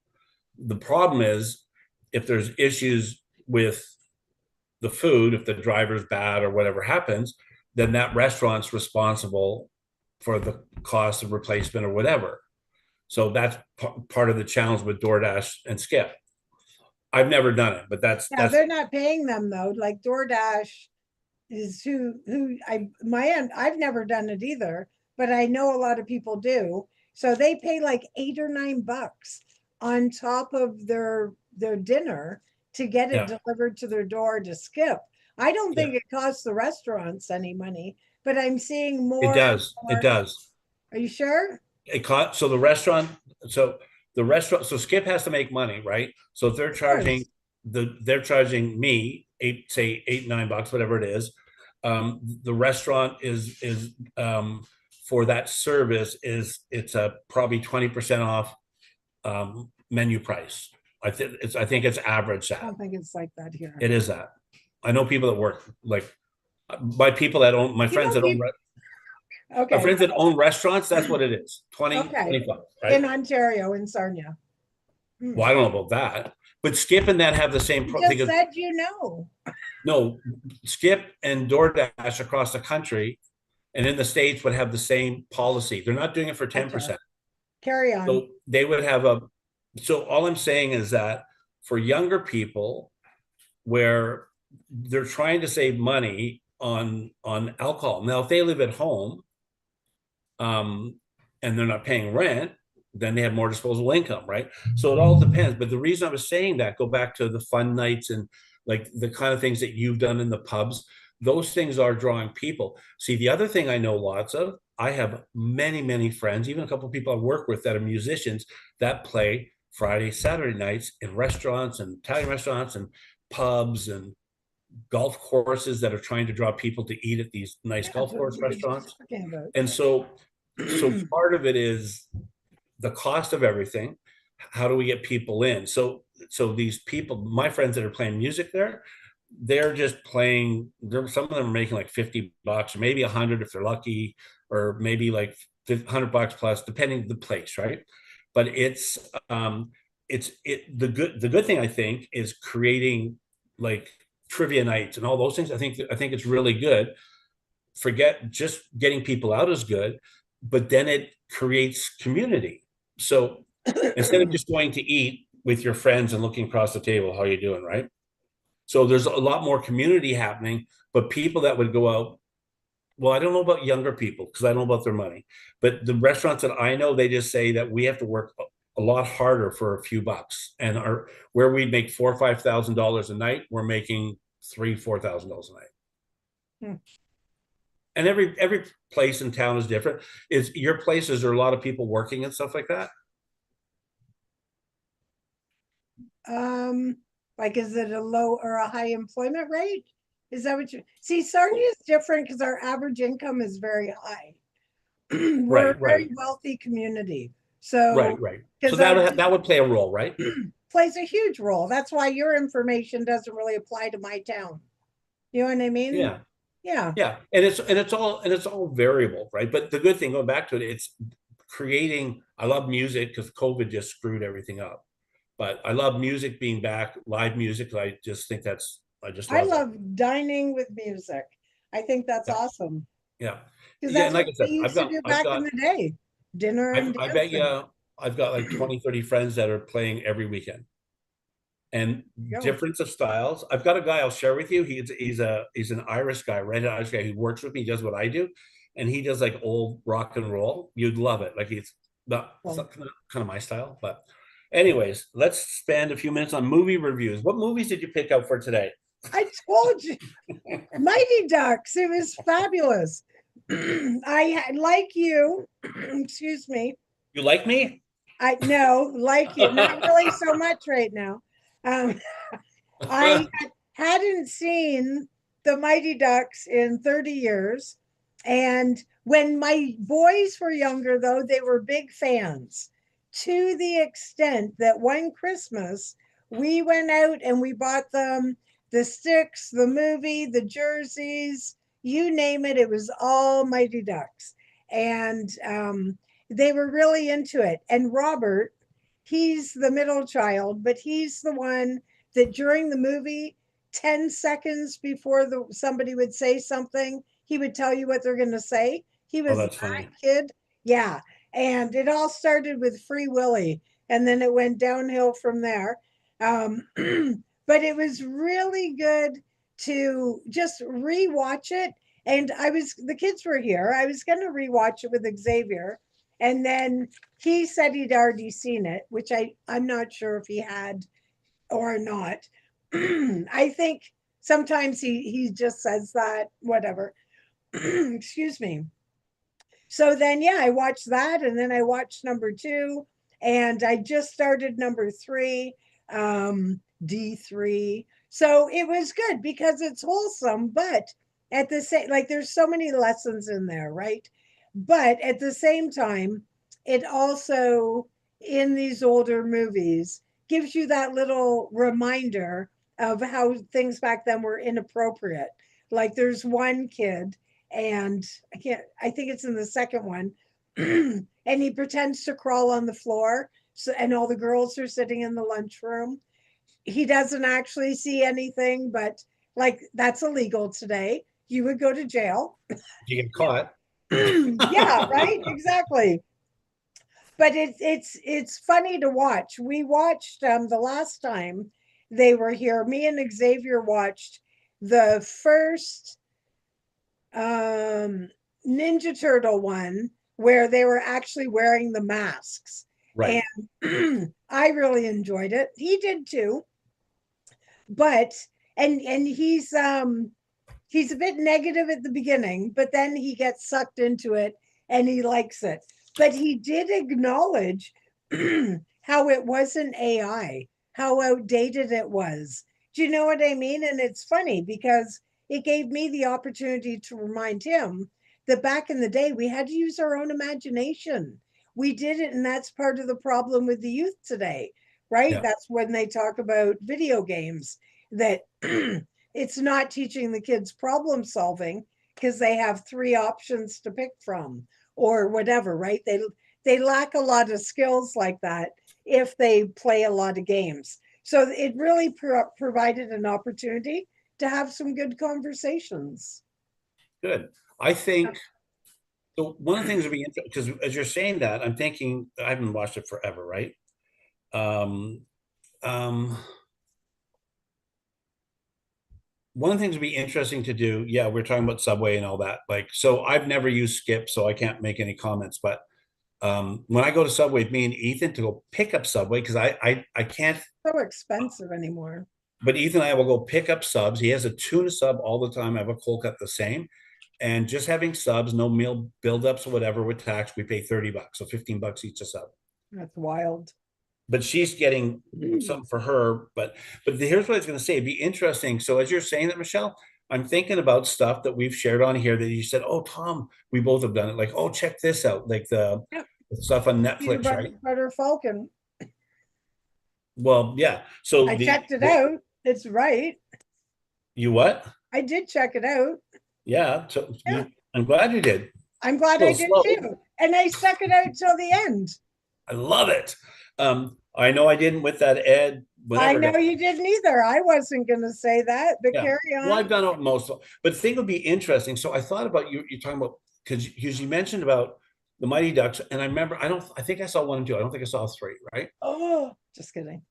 The problem is if there's issues with the food, if the driver's bad or whatever happens, then that restaurant's responsible for the cost of replacement or whatever. So that's part of the challenge with DoorDash and Skip. I've never done it, but Now that's they're not paying them though. Like DoorDash is who I my end. I've never done it either, but I know a lot of people do. So they pay like $8 or $9 on top of their dinner to get it yeah, delivered to their door to Skip. I don't yeah. think it costs the restaurants any money, but I'm seeing It more and does. It more. does. Are you sure? It caught so the restaurant, so Skip has to make money, right? So if Of course. they're charging me say $8, $9, whatever it is. The restaurant is for that service it's a probably 20% off menu price. I think it's average I that. don't think it's like that here. It is that. I know people that work like by people that own my You friends know, that own people. my Okay. friends that own restaurants, that's what it is. 20, Okay. 25, In right? Ontario, in Sarnia. Hmm. Well, I don't know about that, but Skip and that have the same You thing. just said you know. No, Skip and DoorDash across the country and in the States would have the same policy. They're not doing it for Gotcha. 10%. Carry on. So they would have so all I'm saying is that for younger people where they're trying to save money on alcohol. Now, if they live at home, um, and they're not paying rent, then they have more disposable income, right? So it all depends. But the reason I was saying that, go back to the fun nights and like the kind of things that you've done in the pubs, those things are drawing people. See, the other thing I know lots of, I have many friends, even a couple of people I work with that are musicians that play Friday, Saturday nights in restaurants and Italian restaurants and pubs and golf courses that are trying to draw people to eat at these nice Yeah, golf that's course what we were just restaurants. talking about. And so part of it is the cost of everything. How do we get people in? So these people, my friends that are playing music there, they're just playing. Some of them are making like $50 or maybe 100 if they're lucky, or maybe like $100 plus, depending the place, right? But the good thing I think is creating like trivia nights and all those things. I think it's really good. Forget just getting people out is good, but then it creates community. So instead of just going to eat with your friends and looking across the table, how are you doing, right? So there's a lot more community happening, but people that would go out, well, I don't know about younger people because I don't know about their money, but the restaurants that I know, they just say that we have to work a lot harder for a few bucks, and our where we make $4,000 or $5,000 a night, we're making $3,000 or $4,000 a night. Hmm. And every place in town is different. Is your place? Is there a lot of people working and stuff like that? Um, like, is it a low or a high employment rate? Is that what you see? Sarnia is different because our average income is very high. We're a Right, very right, wealthy community. right, So, right. So because our that would play a role, right? plays a huge role. That's why your information doesn't really apply to my town. You know what I mean? Yeah, Yeah. yeah. And it's all variable, right? But the good thing, going back to it, it's creating. I love music because COVID just screwed everything up. But I love music being back, live music. I just I love it. love dining with music. I think that's Yeah, awesome yeah, because yeah. that's And like what I we said, used to do I've back in got, the day, dinner and I bet dancing. you, I've got like 20, 30 friends that are playing every weekend, and Go. difference of styles. I've got a guy I'll share with you. He's an Irish guy, red Irish guy who works with me, does what I do, and he does like old rock and roll. You'd love it. Like it's Well, not kind of my style, but anyways, let's spend a few minutes on movie reviews. What movies did you pick out for today? I told you, Mighty Ducks. It was fabulous. Like you. Excuse me. You like me? I know, like you, not really so much right now. Um, I hadn't seen the Mighty Ducks in 30 years. And when my boys were younger, though, they were big fans to the extent that one Christmas we went out and we bought them the sticks, the movie, the jerseys, you name it. It was all Mighty Ducks. And they were really into it. And Robert, he's the middle child, but he's the one that during the movie, 10 seconds before somebody would say something, he would tell you what they're going to say. He Oh, was that's that funny. kid. Yeah. And it all started with Free Willy, and then it went downhill from there. Um, but it was really good to just rewatch it. And the kids were here. I was going to rewatch it with Xavier. And then he said he'd already seen it, which I'm not sure if he had or not. I think sometimes he just says that, whatever. Excuse me. So then, yeah, I watched that, and then I watched number two, and I just started number three, D3. So it was good because it's wholesome, but at the same, like, there's so many lessons in there, right? But at the same time, it also, in these older movies, gives you that little reminder of how things back then were inappropriate. Like, there's one kid, and I think it's in the second one, and he pretends to crawl on the floor, so, and all the girls are sitting in the lunchroom. He doesn't actually see anything, but like, that's illegal today. You would go to jail. You get caught. Yeah, right, exactly. But it's funny to watch. We watched the last time they were here, me and Xavier watched the first um Ninja Turtle one where they were actually wearing the masks. Right. And I really enjoyed it. He did too. But and he's a bit negative at the beginning, but then he gets sucked into it and he likes it. But he did acknowledge how it wasn't AI, how outdated it was. Do you know what I mean? And it's funny because it gave me the opportunity to remind him that back in the day, we had to use our own imagination. We did it, and that's part of the problem with the youth today, right? Yeah. That's when they talk about video games, that it's not teaching the kids problem solving because they have three options to pick from or whatever, right? They lack a lot of skills like that if they play a lot of games. So it really provided an opportunity to have some good conversations. Good. I think so. One of the things would be interesting because as you're saying that, I'm thinking I haven't watched it forever, right? Um, um, one of the things would be interesting to do. Yeah, we're talking about Subway and all that. Like, so I've never used Skip, so I can't make any comments. But when I go to Subway, me and Ethan to go pick up Subway because I can't. So expensive anymore. But Ethan and I will go pick up subs. He has a tuna sub all the time. I have a cold cut the same. And just having subs, no meal buildups or whatever with tax, we pay $30. So $15 each a sub. That's wild. But she's getting something for her. But here's what I was going to say. It'd be interesting. So as you're saying that, Michelle, I'm thinking about stuff that we've shared on here that you said, oh, Tom, we both have done it. Like, oh, check this out. Like Yep. the stuff on Peanut Netflix, right? butter falcon. Well, yeah. So I checked it out. It's right. you what? I did check it out. Yeah. So Yeah. I'm glad you did. I'm glad I Little did slow. too. And I stuck it out till the end. I love it. I know I didn't with that Ed. I Whenever know you didn't either. I wasn't going to say that, but yeah. carry Well, on. I've done it most, but the thing would be interesting. So I thought about you. You're talking about because you mentioned about the Mighty Ducks, and I remember I think I saw one and two. I don't think I saw three, right? Oh, just kidding.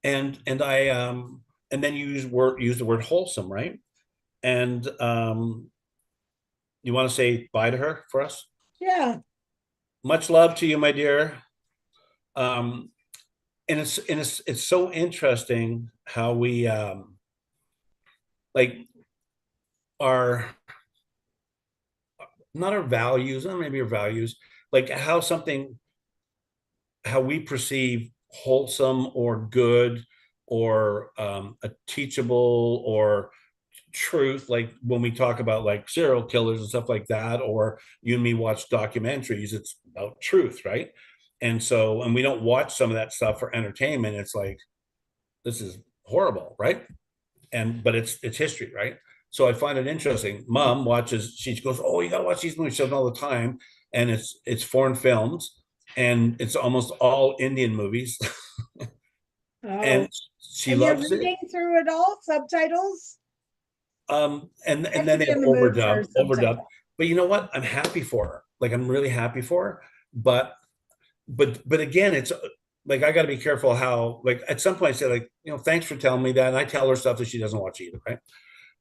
And I and then you use the word wholesome, right? And you want to say bye to her for us? Yeah. Much love to you, my dear. Um, and it's so interesting how we like our not our values, not maybe our values, like how we perceive wholesome or good or a teachable or truth, like when we talk about like serial killers and stuff like that, or you and me watch documentaries, it's about truth, right? And so, and we don't watch some of that stuff for entertainment. It's like, this is horrible, right? And but it's history, right? So I find it interesting. Mom watches, she goes, oh, you gotta watch these movies all the time. And it's foreign films and it's almost all Indian movies. Oh, And she and you're loves it. reading through it all, subtitles? You And have to then be they in the mood for a overdub. subtitle. But you know what? I'm happy for her. Like I'm really happy for her. But again, it's like I got to be careful how like at some point I say like thanks for telling me that, and I tell her stuff that she doesn't watch either, right?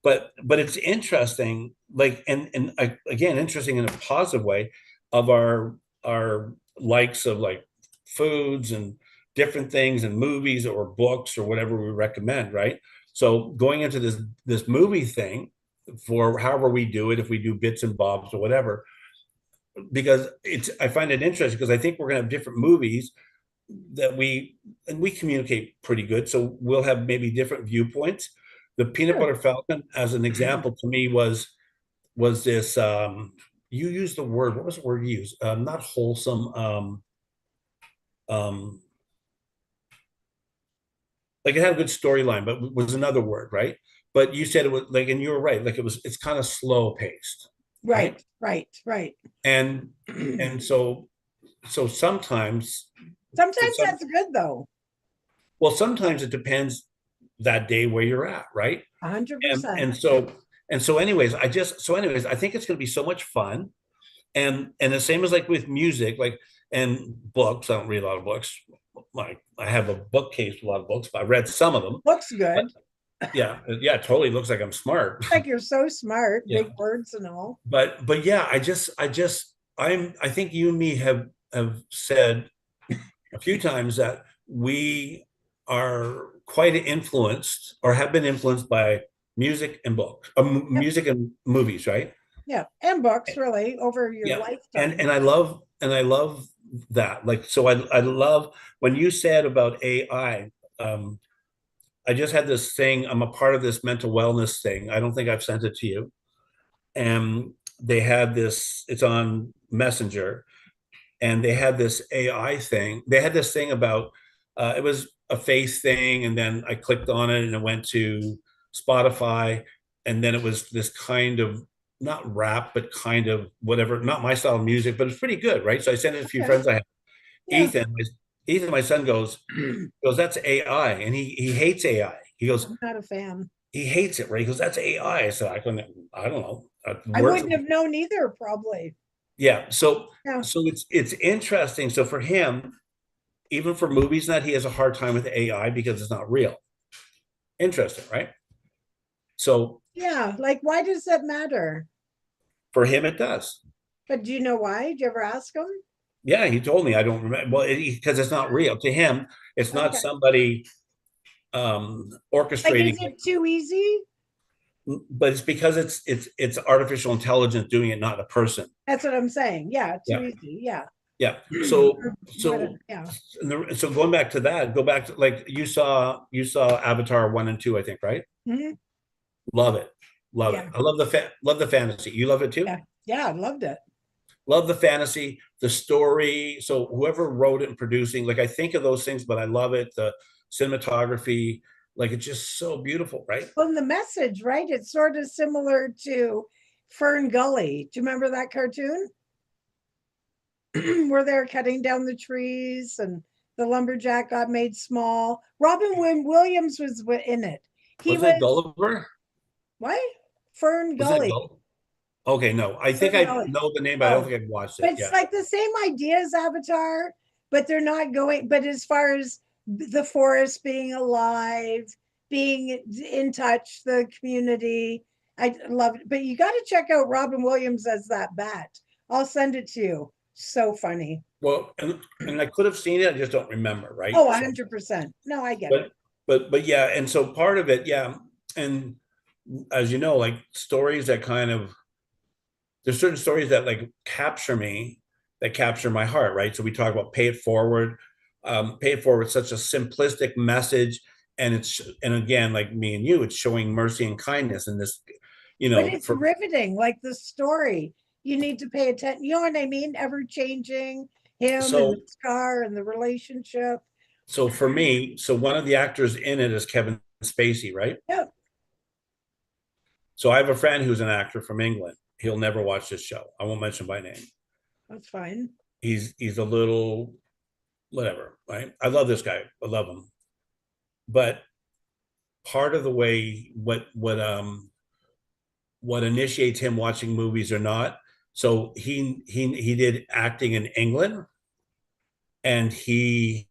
But it's interesting, like and again interesting in a positive way of our likes of like foods and different things and movies or books or whatever we recommend, right? So going into this movie thing for however we do it, if we do bits and bobs or whatever, because it's I find it interesting because I think we're gonna have different movies that we communicate pretty good. So we'll have maybe different viewpoints. The Peanut Sure. Butter Falcon, as an example, to me was this you used the word, what was the word you used? Not wholesome, um like it had a good storyline, but was another word, right? But you said it was like, and you were right, like it's kind of slow paced, right? Right, right, right. And and so sometimes for Sometimes some that's good though. well, sometimes it depends that day where you're at, right? A hundred And percent. anyways, I think it's going to be so much fun. And the same as like with music, like and books. I don't read a lot of books. Like I have a bookcase with a lot of books, but I read some of them. Looks But good. yeah, yeah, totally looks like I'm smart. Like you're so smart, Yeah. big words and all. But yeah, I think you and me have said a few times that we are quite influenced or have been influenced by music and books, Yep. music and movies, right? Yeah. And books really over your Yeah, lifetime. and I love that. Like, so I love when you said about AI. Um, I just had this thing. I'm a part of this mental wellness thing. I don't think I've sent it to you. And they had this, it's on Messenger, and they had this AI thing. They had this thing about it was a face thing, and then I clicked on it and it went to Spotify, and then it was this kind of not rap, but kind of whatever, not my style of music, but it's pretty good, right? So I sent it to a few Okay. friends I have. Yeah. Ethan, my son goes, that's AI, and he hates AI. He goes, I'm not a fan. he hates it, right? He goes, that's AI. So I don't know. I Works. wouldn't have known either, probably. Yeah. So Yeah. so it's interesting. So for him, even for movies, that he has a hard time with AI because it's not real. Interesting, right? So Yeah. Like, why does that matter? for him, it does. But do you know why? Did you ever ask him? Yeah, he told me. I don't remember. Well, because it's not real to him. It's not Okay. somebody Like, orchestrating is it, it too easy? but it's because it's artificial intelligence doing it, not a person. That's what I'm saying. Yeah, too Yeah, easy. Yeah. yeah. Or So what? so Yeah. so going back to that, go back to like you saw Avatar 1 and 2, I think, right? Mhm. Love it. Love it. Yeah. I love the fantasy. You love it too? Yeah. Yeah. I loved it. Love the fantasy, the story. So whoever wrote it and producing, like I think of those things, but I love it. The cinematography, like it's just so beautiful, right? Well, and the message, right? It's sort of similar to Fern Gully. Do you remember that cartoon? Where they're cutting down the trees and the lumberjack got made small. Williams was in it. He Wasn't it was Gulliver? what? Fern Was that Gully. Gulliver? Okay, no. I think Fern I Gully. know the name, but I don't Oh, think I've watched but it. it's Yeah. like the same idea as Avatar, but they're not going. But as far as the forest being alive, being in touch, the community, I love it. But you got to check out Robin Williams as that bat. I'll send it to you. So funny. Well, and I could have seen it, I just don't remember, right? Oh, So 100%. No, I get it. but but yeah, and so part of it, yeah. And as you know, like stories that kind of there's certain stories that like capture me, that capture my heart, right? So we talk about pay it forward. Pay it forward, such a simplistic message. And again, like me and you, it's showing mercy and kindness in this, But it's for riveting, like the story. You need to pay attention. You know what I mean? Ever changing him and so the scar and the relationship. so for me, so one of the actors in it is Kevin Spacey, right? Yeah, So I have a friend who's an actor from England. He'll never watch this show. I won't mention by name. that's fine. He's a little whatever, right? I love this guy. I love him. But part of the way what initiates him watching movies or not. So he did acting in England, and he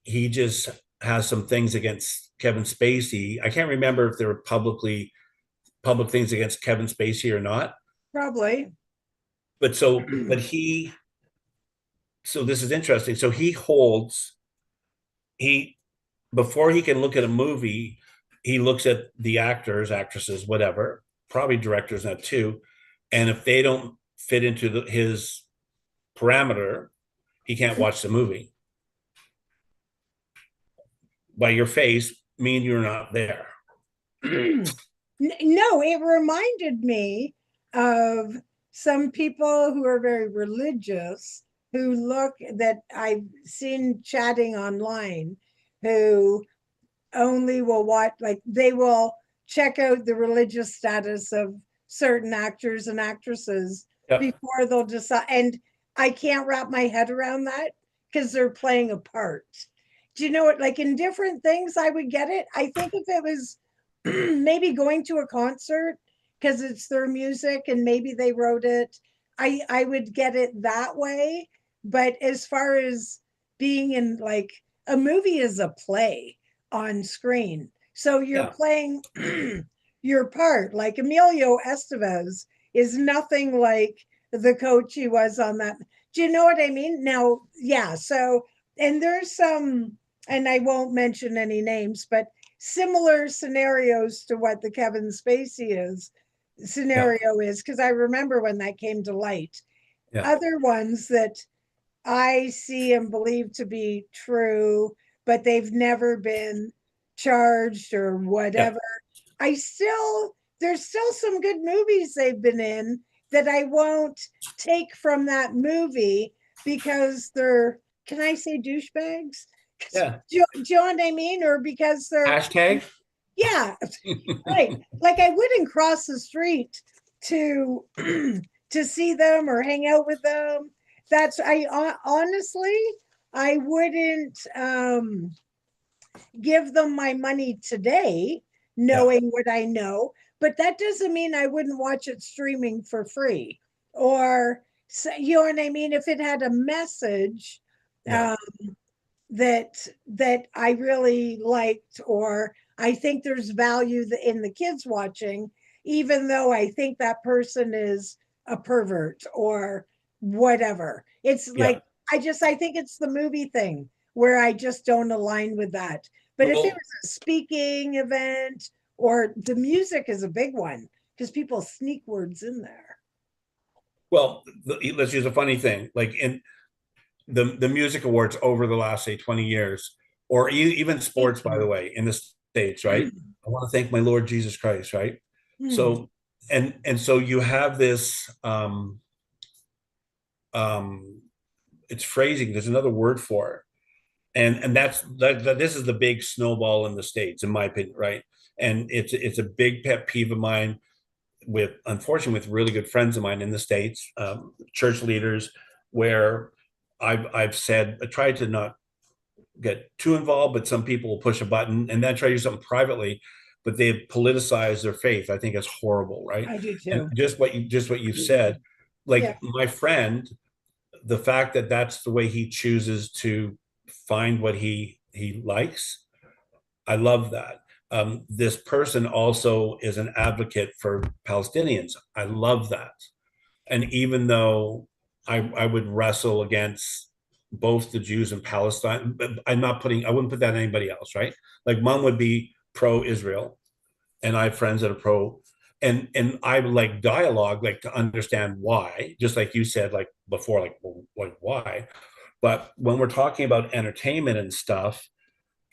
just has some things against Kevin Spacey. I can't remember if there were public things against Kevin Spacey or not. Probably. But so this is interesting. So he before he can look at a movie, he looks at the actors, actresses, whatever, probably directors now too. And if they don't fit into his parameter, he can't watch the movie. By your face, mean you're not there. No, it reminded me of some people who are very religious who look that I've seen chatting online who only will watch, like, they will check out the religious status of certain actors and actresses Yeah, before they'll decide. And I can't wrap my head around that because they're playing a part. Do you know what? Like in different things, I would get it. I think if it was maybe going to a concert because it's their music and maybe they wrote it, I would get it that way. But as far as being in like a movie is a play on screen. So you're yeah, playing your part. Like Emilio Estevez is nothing like the coach he was on that. Do you know what I mean? Now, yeah. So, and there's some, and I won't mention any names, but similar scenarios to what the Kevin Spacey is yeah, scenario is, because I remember when that came to light. yeah, Other ones that I see and believe to be true, but they've never been charged or Yeah. whatever. There's still some good movies they've been in that I won't take from that movie because they're, can I say douchebags? Yeah. Do you know what I mean? Or because they're, Hashtag. yeah, right. Like I wouldn't cross the street to to see them or hang out with them. That's honestly, I wouldn't give them my money today, Yeah. knowing what I know, but that doesn't mean I wouldn't watch it streaming for free. Or, you know what I mean? If it had a message Yeah. um, that I really liked, or I think there's value in the kids watching, even though I think that person is a pervert or whatever. It's Yeah. like I think it's the movie thing where I just don't align with that. But if it Well, was a speaking event, or the music is a big one because people sneak words in there. let's use a funny thing. Like in the music awards over the last, say, 20 years, or even sports, by the way, in the States, right? I want to thank my Lord Jesus Christ, right? So, and so you have this, um, it's phrasing, there's another word for it. And that this is the big snowball in the States, in my opinion, right? And it's a big pet peeve of mine with, unfortunately, with really good friends of mine in the States, church leaders, where I've said, I try to not get too involved, but some people will push a button and then try to do something privately, but they've politicized their faith. I think it's horrible, right? I do And too. just what you've said, Yeah. like my friend, the fact that that's the way he chooses to find what he likes, I love that. This person also is an advocate for Palestinians. I love that. And even though I would wrestle against both the Jews and Palestine, but I wouldn't put that on anybody else, right? Like mom would be pro-Israel, and I have friends that are pro, and I would like dialogue, like to understand why, just like you said, like before, like, well, like why. But when we're talking about entertainment and stuff,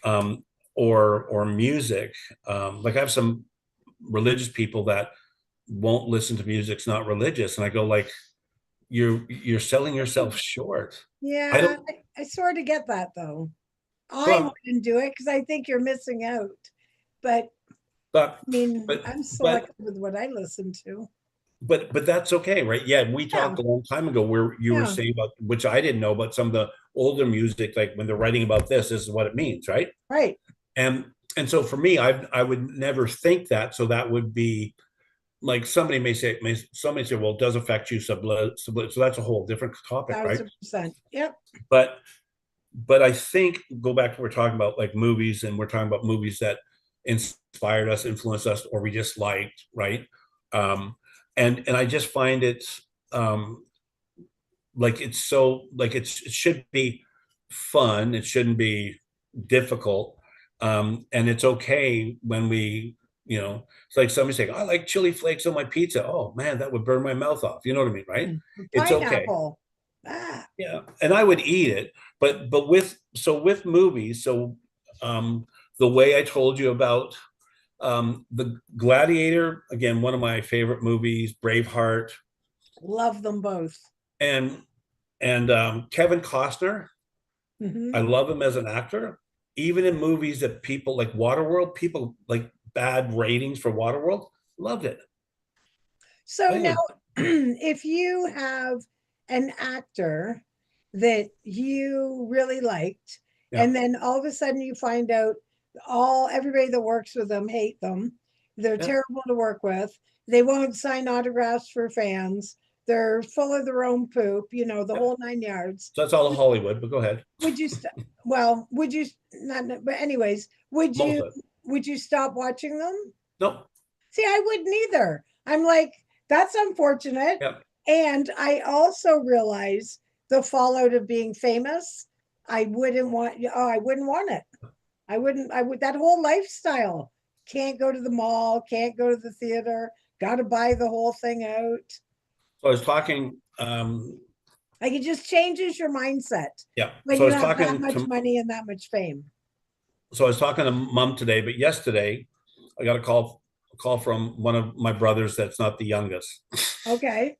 um, or music, like I have some religious people that won't listen to music that's not religious, and I go like, you're selling yourself short. I Yeah, don't. I sort of get that though. I Well, wouldn't do it because I think you're missing out. But but I mean, but I'm but selective with what I listen to. but that's okay, right? Yeah, we Yeah, talked a long time ago where you were yeah, saying about, which I didn't know, about some of the older music, like when they're writing about this is what it means, right? right. And and so for me, I would never think that. So that would be like, somebody say, well, it does affect you sublet. So that's a whole different topic, right? 1,000%. Yep. But I think, go back to what we're talking about, like movies, and we're talking about movies that inspired us, influenced us, or we just liked, right? Um, and I just find it, um, like it's so, like it should be fun. It shouldn't be difficult. And it's okay when we, it's like somebody saying, I like chili flakes on my pizza. Oh man, that would burn my mouth off. You know what I mean, right? It's okay. Pineapple. Ah, Yeah, and I would eat it, but with movies, um, the way I told you about, the Gladiator, again, one of my favorite movies, Braveheart, love them both. and Kevin Costner. I Hmm. love him as an actor, even in movies that people like Waterworld, people like bad ratings for Waterworld, loved it. So now, Man, if you have an actor that you really liked, yeah, and then all of a sudden you find out everybody that works with them hate them, they're yeah. terrible to work with, they won't sign autographs for fans, they're full of their own poop, the Yeah. whole 9 yards. So that's all of Hollywood, but go ahead. Would you well, would you not, but anyways, Most of it. would you stop watching them? Nope. See, I wouldn't either. I'm like, that's unfortunate. Yeah. And I also realize the fallout of being famous. I wouldn't want it. I would, that whole lifestyle. Can't go to the mall, can't go to the theater, got to buy the whole thing out. So I was talking, Like it just changes your mindset yeah. when So I you was have that talking much to money and that much fame. so I was talking to mom today, but yesterday I got a call from one of my brothers that's not the youngest. Okay.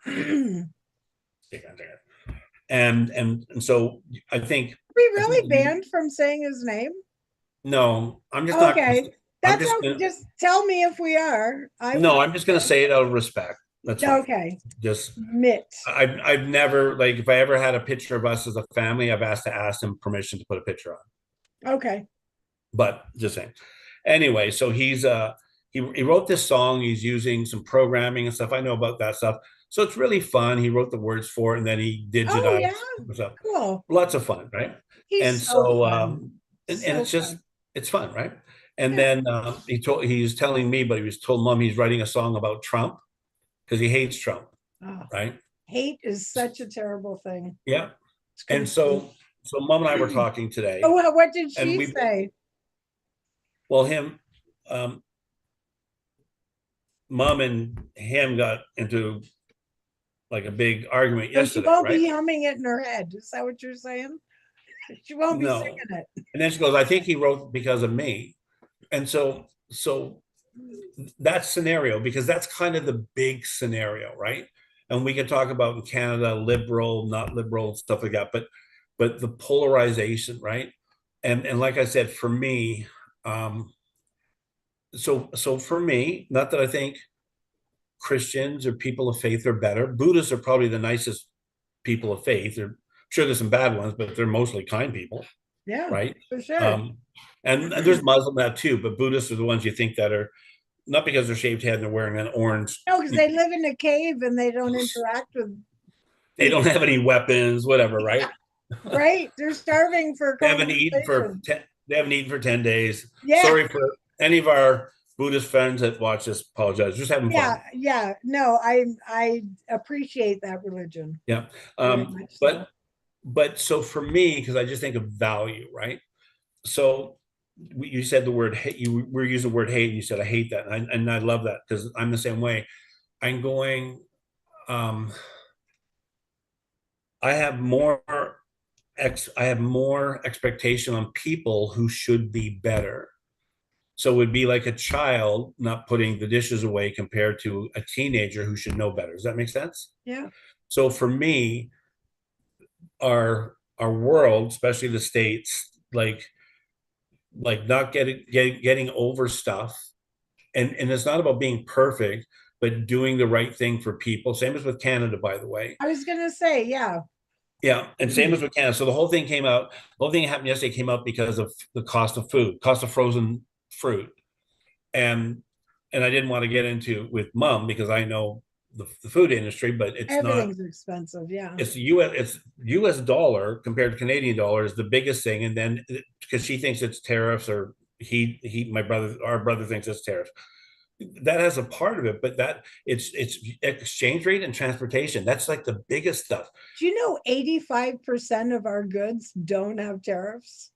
We And so I think really banned from saying his name? no, I'm just not. Okay. I'm That's just okay. gonna Just tell me if we are. I would. no, I'm just gonna say it out of respect. That's fine. Okay. Just Mitt. I've never like if I ever had a picture of us as a family, I've asked to ask him permission to put a picture on. Okay. But just saying. Anyway, so he wrote this song. He's using some programming and stuff. I know about that stuff. So it's really fun. He wrote the words for it and then he Oh digitized yeah. stuff. Cool. Lots of fun, right? And He's so so fun. and So it's just fun. it's fun, right? And Yeah. then he's telling me, but he was told mom he's writing a song about Trump because he hates Trump, Oh, right? hate is such a terrible thing. Yeah. It's And complete. so mom and I were talking Oh, today, what did and she we say? well him um mom and him got into like a big argument So she yesterday, won't right? be humming it in her head. Is that what you're saying? She won't be No. singing it. And then she goes, I think he wrote because of me. And so that scenario, because that's kind of the big scenario, right? And we can talk about in Canada, liberal, not liberal, stuff like that, but the polarization, right? And like I said, for me, so for me, not that I think Christians or people of faith are better. Buddhists are probably the nicest people of faith. They're sure there's some bad ones, but they're mostly kind people, Yeah, right? for sure. Um, and there's Muslim that too, but Buddhists are the ones you think that are not because they're shaved head and they're wearing an orange. No, because they live in a cave and they don't interact with They people. don't have any weapons, whatever, right? Right? They're starving for They haven't eaten for conversation. 10 days. Yeah, Sorry for any of our Buddhist friends that watch this. Apologize. Just having yeah, fun. yeah. No, I appreciate that religion Yeah. very much so. But so for me, because I just think of value, right? So you said the word hate. You were using the word hate, and you said I hate that, and I love that because I'm the same way. I'm going. Um, I have more I have more expectation on people who should be better. So it would be like a child not putting the dishes away compared to a teenager who should know better. Does that make sense? Yeah, So for me, our world, especially the states, like not getting over stuff, and it's not about being perfect, but doing the right thing for people. Same as with Canada, by the way. I was gonna say, yeah. Yeah, and same as with Canada. So the whole thing came out. The whole thing happened yesterday came out because of the cost of food, cost of frozen fruit, and I didn't want to get into with mom because I know the food industry, but it's not. Everything's expensive. Yeah. It's US dollar compared to Canadian dollar is the biggest thing, and then because she thinks it's tariffs or my brother our brother thinks it's tariffs. That has a part of it, but that it's exchange rate and transportation. That's like the biggest stuff. Do you know 85% of our goods don't have tariffs?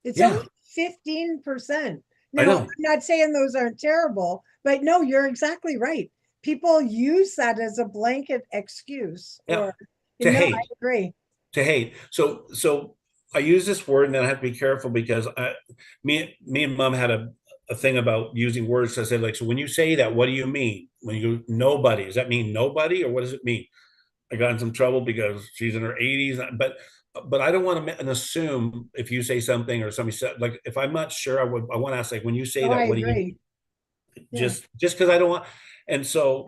It's only Yeah, 15%. I Now, I'm know. not saying those aren't terrible, but no, you're exactly right. People use that as a blanket excuse Yeah, or to no, I hate. agree. To hate. So I use this word and then I have to be careful because me and mom had a thing about using words. So I said like, so when you say that, what do you mean? When you go nobody, does that mean nobody or what does it mean? I got in some trouble because she's in her 80s, but I don't want to assume if you say something or somebody said like if I'm not sure, I want to ask like when you say No, I that, what do you agree. Yeah, just because I don't want and so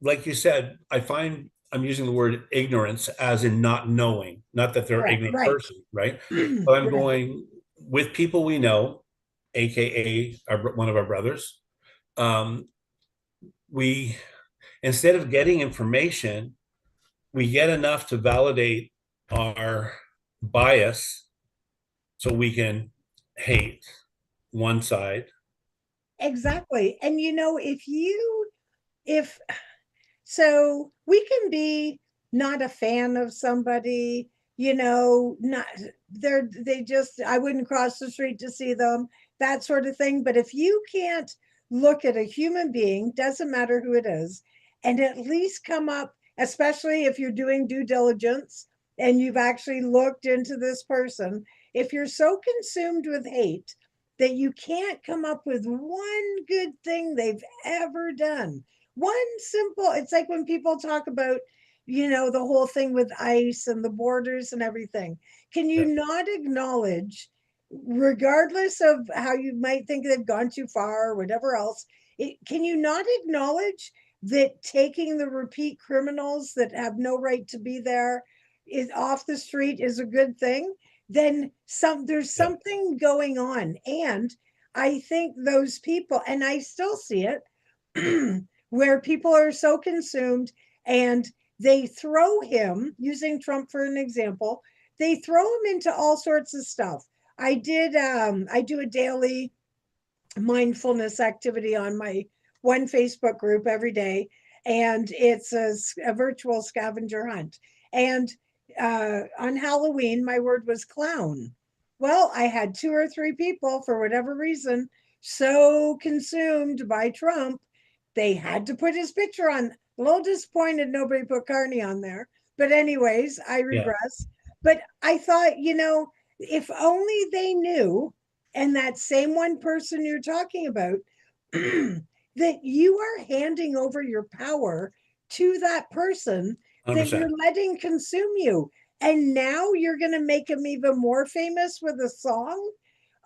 like you said, I find I'm using the word ignorance as in not knowing, not that they're correct. ignorant Right. person, right? But I'm Right. going with people we know, aka one of our brothers. Um, we instead of getting information, we get enough to validate our bias, so we can hate one side. Exactly. And if so we can be not a fan of somebody, not they just I wouldn't cross the street to see them, that sort of thing. But if you can't look at a human being, doesn't matter who it is, and at least come up, especially if you're doing due diligence and you've actually looked into this person if you're so consumed with hate that you can't come up with one good thing they've ever done, one simple, it's like when people talk about, the whole thing with ICE and the borders and everything. Can you Yeah. not acknowledge, regardless of how you might think they've gone too far or whatever else, can you not acknowledge that taking the repeat criminals that have no right to be there is off the street is a good thing? Then there's Yeah. something going on. And I think those people, and I still see it, where people are so consumed and they throw him, using Trump for an example, they throw him into all sorts of stuff. I do a daily mindfulness activity on my one Facebook group every day, and it's a virtual scavenger hunt. And on Halloween, my word was clown. Well, I had two or three people, for whatever reason, so consumed by Trump, they had to put his picture on. A little disappointed nobody put Carney on there. But, anyways, I Yeah. regress. But I thought, if only they knew, and that same one person you're talking about, that you are handing over your power to that person that you're 100%. letting consume you. And now you're going to make him even more famous with a song.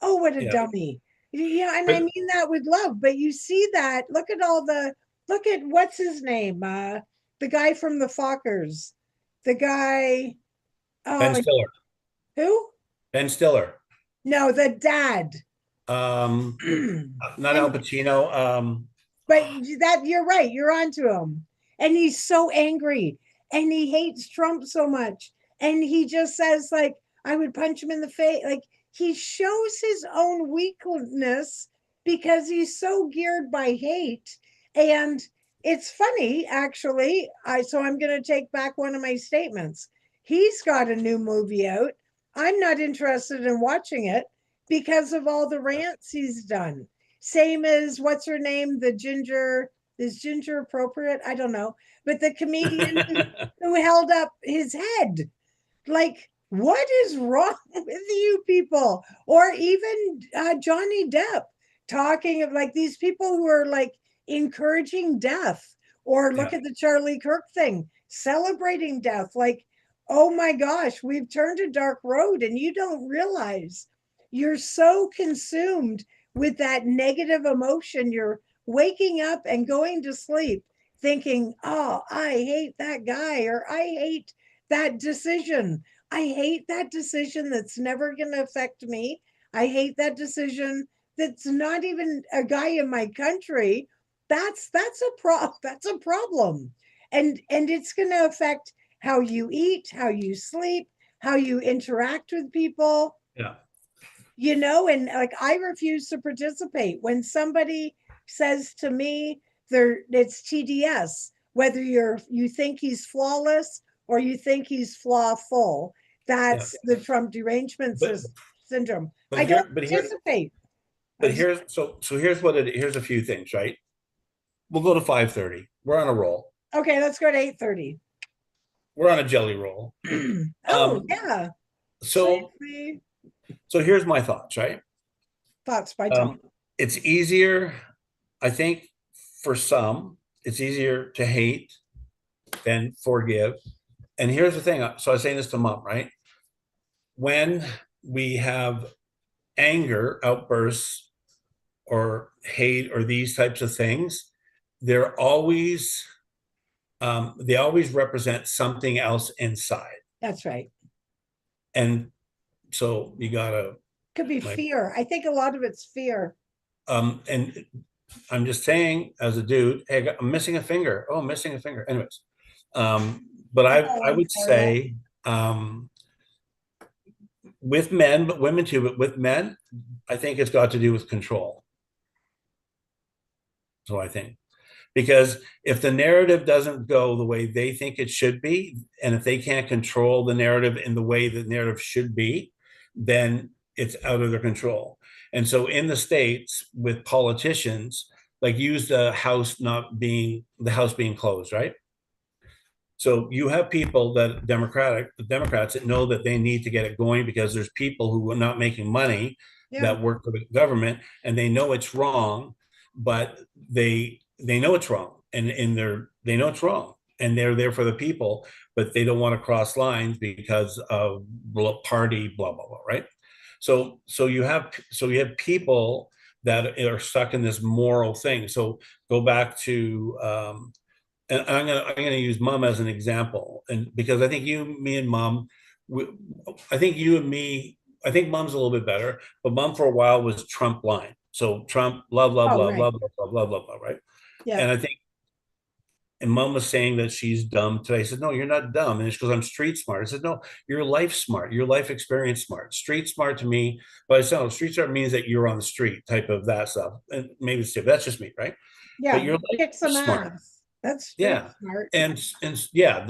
Oh, what a Yeah. dummy. Yeah. And I But mean that with love, but you see that. Look at what's his name? The guy from the Fockers. The guy, Ben oh, Stiller. who? Ben Stiller. No, the dad. Um, not Al And Pacino. but that you're right, you're onto him. And he's so angry and he hates Trump so much. And he just says, like, I would punch him in the face. Like, he shows his own weakness because he's so geared by hate. And it's funny, actually. So I'm gonna take back one of my statements. He's got a new movie out. I'm not interested in watching it because of all the rants he's done. Same as what's her name? The ginger, is ginger appropriate? I don't know. But the comedian who held up his head. Like, what is wrong with you people? Or even Johnny Depp talking of like these people who are like encouraging death, or look Yeah. at the Charlie Kirk thing, celebrating death. Like, oh my gosh, we've turned a dark road and you don't realize you're so consumed with that negative emotion. You're waking up and going to sleep thinking, oh, I hate that guy, or I hate that decision. I hate that decision that's never going to affect me. I hate that decision that's not even a guy in my country. That's a problem. And it's going to affect how you eat, how you sleep, how you interact with people, Yeah. and like I refuse to participate when somebody says to me it's TDS, whether you think he's flawless or you think he's flawful. Yeah. That's the Trump derangement But syndrome. but I don't here but here participate. but here's so here's what it here's a few things, right? We'll go to 5:30. We're on a roll. Okay, let's go to 8:30. We're on a jelly roll. Oh Um, yeah. so Safely. so here's my thoughts, right? Thoughts by Tom. It's easier, I think, for some, it's easier to hate than forgive. And here's the thing. So I was saying this to mom, right? When we have anger outbursts or hate or these types of things, they're always they always represent something else inside. That's right. And so you gotta Could be like fear. I think a lot of it's fear. and I'm just saying as a dude, hey, I'm missing a finger. Oh, I'm missing a finger. Anyways, but I Oh, would Florida. say with men, but women too, but with men, I think it's got to do with control. So I think because if the narrative doesn't go the way they think it should be, and if they can't control the narrative in the way the narrative should be, then it's out of their control. And so in the States with politicians, like use the house being closed, right? So you have people that Democrats that know that they need to get it going because there's people who are not making money Yeah. that work for the government and they know it's wrong, but they know it's wrong and they know it's wrong and they're there for the people, but they don't want to cross lines because of party blah blah blah, right? So you have people that are stuck in this moral thing. So go back to and I'm gonna use mom as an example, and because I think me and mom, we, I think you and me, I think mom's a little bit better, but mom for a while was Trump line. So Trump, love, love, Oh, love, right. love, love, love, love, love, love, right? Yeah. And I think, and mom was saying that she's dumb today. I said, no, you're not dumb. And she goes, I'm street smart. I said, no, you're life smart. You're life experience smart. Street smart to me, but I said, no, street smart means that you're on the street type of that stuff. And maybe it's that's just me, right? But Yeah. you're life Kick some smart. ass. That's street Yeah, smart. and yeah,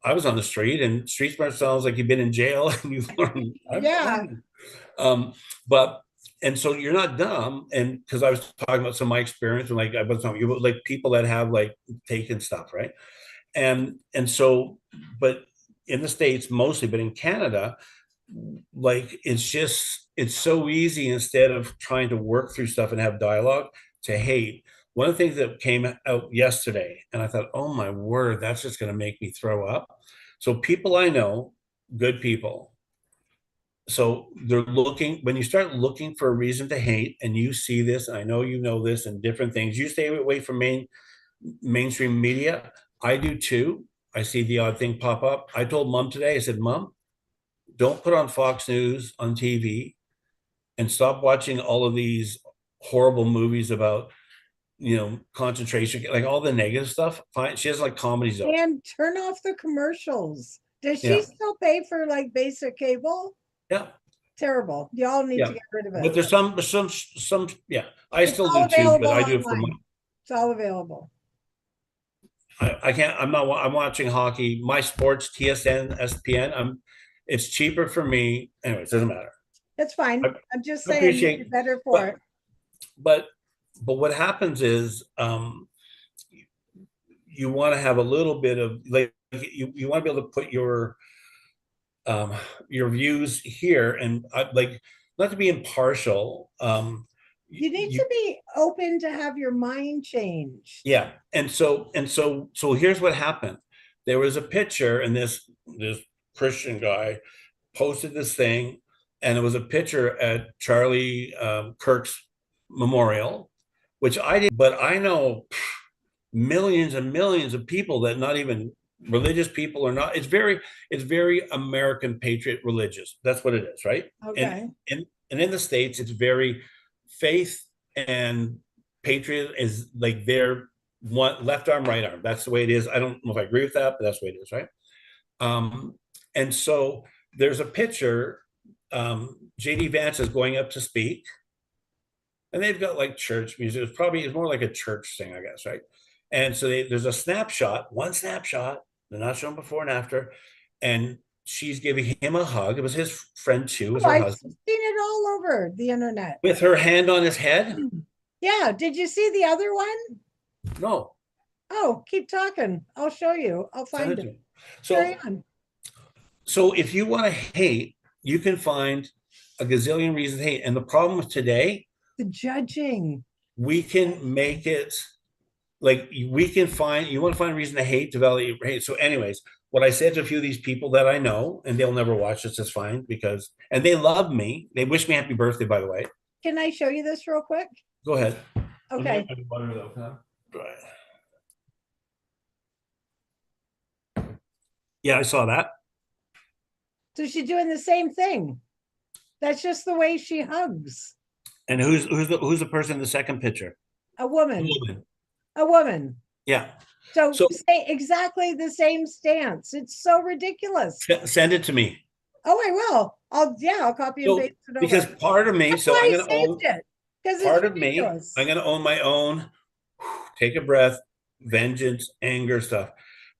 I was on the street, and street smart sounds like you've been in jail and you've learned. I've Yeah. learned. But and so you're not dumb, and because I was talking about some of my experience, and like I was talking you like people that have like taken stuff, right? And so, but in the States mostly, but in Canada, like it's so easy instead of trying to work through stuff and have dialogue to hate. One of the things that came out yesterday, and I thought, oh my word, that's just going to make me throw up. So people I know, good people, so they're looking when you start looking for a reason to hate, and you see this, and I know you know this and different things. You stay away from mainstream media. I do too. I see the odd thing pop up. I told mom today, I said, Mom, don't put on Fox News on TV and stop watching all of these horrible movies about concentration, like all the negative stuff. Fine. She has like comedies though. And turn off the commercials. Does she Yeah. still pay for like basic cable? Yeah. Terrible. Y'all need Yeah. to get rid of But it. there's some, yeah, I It's still all do too, but available I do it for my, online. It's all available. I can't, I'm watching hockey, my sports, TSN, SPN. It's cheaper for me. Anyways, doesn't matter. It's fine. I I'm just I saying you're appreciate, better for but, it. but, but what happens is, you want to have a little bit of like, you want to be able to put um, your views here and like not to be impartial. You need You to be open to have your mind changed. Yeah, and so here's what happened. There was a picture, and this Christian guy posted this thing, and it was a picture at Charlie Kirk's memorial, which I did, but I know millions and millions of people that not even religious people or not. It's very American patriot religious. That's what it is, right? And Okay. and in the States, it's very faith and patriot is like their one left arm, right arm. That's the way it is. I don't know if I agree with that, but that's the way it is, right? Um, and so there's a picture. JD Vance is going up to speak, and they've got like church music. It's more like a church thing, I guess, right? And so there's a snapshot, one snapshot. They're not shown before and after, and she's giving him a hug. It was his friend too, it was Oh, her I've seen husband, it all over the internet. with her hand on his head. Yeah. Did you see the other one? No, Oh, keep talking. I'll show you. I'll send find it to it. me. Carry So, on. so if you want to hate, you can find a gazillion reasons to hate. And the problem with today, The judging. we can make it like we can find you want to find a reason to hate, develop hate. So, anyways, what I said to a few of these people that I know, and they'll never watch this, it's fine because and they love me. They wish me happy birthday, by the way. Can I show you this real quick? Go ahead. Okay. Butter though, huh? Right. Yeah, I saw that. So she's doing the same thing. That's just the way she hugs And who's the person in the second picture? a woman. A woman. Yeah. So So say exactly the same stance. It's so ridiculous. send it to me. Oh, I will. I'll copy and So paste it over. because part of me, That's so why I'm I gonna own saved it. Because it's part of me, ridiculous. I'm gonna own my own take a breath, vengeance, anger stuff.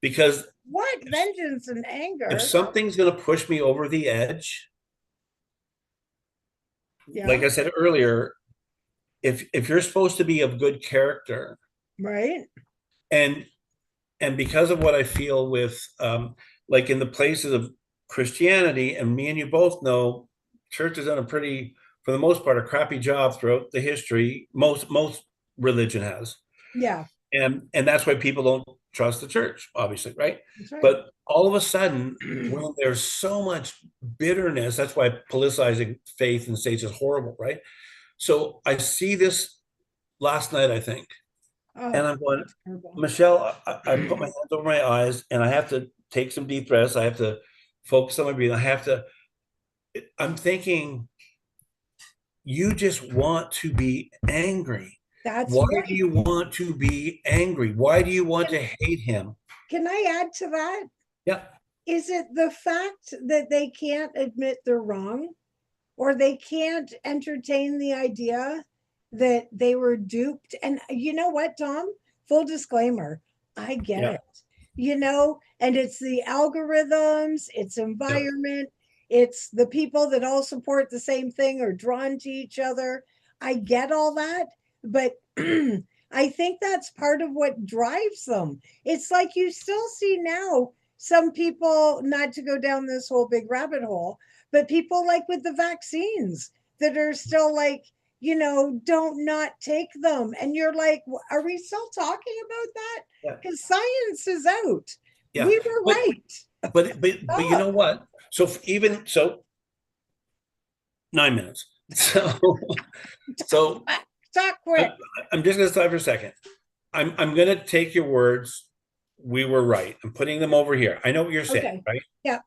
Because What vengeance and if anger? something's gonna push me over the edge, Yeah. like I said earlier, if you're supposed to be of good character Right. and and because of what I feel with like in the places of Christianity, and me and you both know church has done a pretty, for the most part, a crappy job throughout the history. Most religion has. Yeah, And that's why people don't trust the church, obviously, right? that's right. But all of a sudden, when there's so much bitterness, that's why politicizing faith and states is horrible, right? So I see this last night, I think, Oh, and I'm going, that's terrible. Michelle, I put my hands over my eyes and I have to take some deep breaths. I have to focus on my breathing. I'm thinking, you just want to be angry. That's Why do right. you want to be angry? Why do you want Can, to hate him? can I add to that? Yeah, Is it the fact that they can't admit they're wrong, or they can't entertain the idea that they were duped? And you know what, Tom? Full disclaimer, I get yeah, it. And it's the algorithms, it's yeah, environment, it's the people that all support the same thing are drawn to each other. I get all that, but I think that's part of what drives them. It's like you still see now some people, not to go down this whole big rabbit hole, but people like with the vaccines that are still like, don't not take them. And you're like, are we still talking about that? yeah, Because science is out. yeah. We were But right. but you know Stop. what? So even so, 9 minutes. So Talk I, quick. I'm just going to stop for a second. I'm going to take your words. We were right. I'm putting them over here. I know what you're saying, Okay. right? Yeah.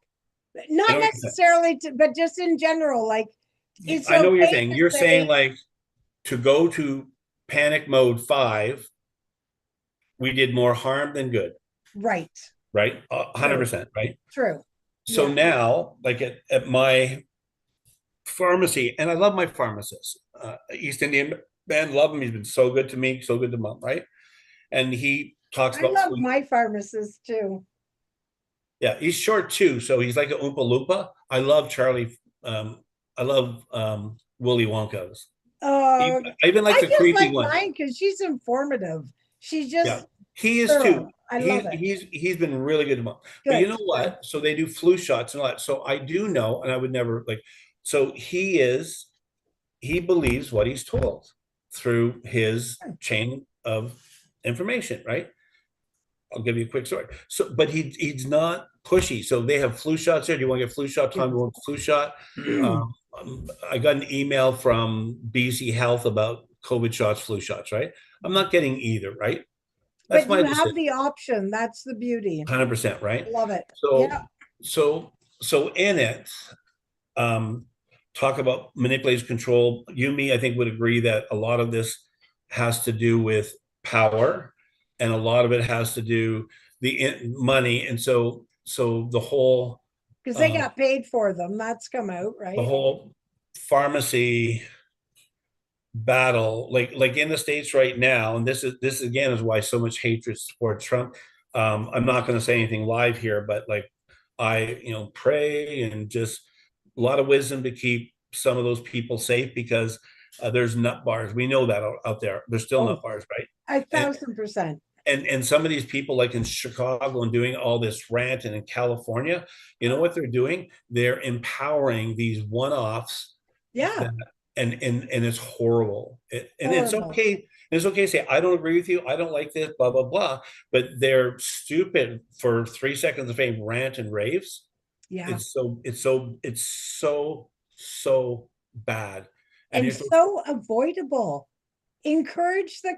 I Not know what you're necessarily, but just in general, like saying. it's I know what you're okay saying. to You're saying say, like to go to panic mode 5, we did more harm than good, right, right? true, 100%, right? true. So Yeah. now, like at my pharmacy, and I love my pharmacist, East Indian man, love him. He's been so good to me, so good to mom, right? And he talks I about love flu. my pharmacist too. Yeah, he's short too, so he's like a Oompa Loompa. I love Charlie. I love Willy Wonka's. Uh, I even like I the just creepy like one. mine because she's informative. She's Yeah, just he is too. thorough. I love He it. he's been really good to mom. But you Good, know good. what? So they do flu shots and all that. So I do know, and I would never like. So he believes what he's told through his chain of information, right? I'll give you a quick story. So, but he's not pushy. So they have flu shots there. Do you want to get flu shot? Time to want flu shot. I got an email from BC Health about COVID shots, flu shots. Right. I'm not getting either. Right. That's But my you have decision. the option. That's the beauty. 100%. Right. Love it. Yeah. So so in it, um, talk about manipulated control. You, me, I think would agree that a lot of this has to do with power, and a lot of it has to do the money, and so Because they uh, got paid for them. That's come out, the right? whole pharmacy battle, like in the states right now, and this again is why so much hatred towards Trump. I'm not going to say anything live here, but like I, pray and just a lot of wisdom to keep some of those people safe because there's nut bars. We know that out there. There's still nut Oh, bars, right? a And thousand percent. and some of these people, like in Chicago and doing all this rant, and in California, you know what they're doing? They're empowering these one-offs Yeah. that, and it's horrible. And it's Horrible. okay. It's okay to say I don't agree with you. I don't like this. Blah blah blah. But they're stupid for 3 seconds of fame, rant and raves. Yeah. It's so bad. And And here's what, so avoidable. Encourage the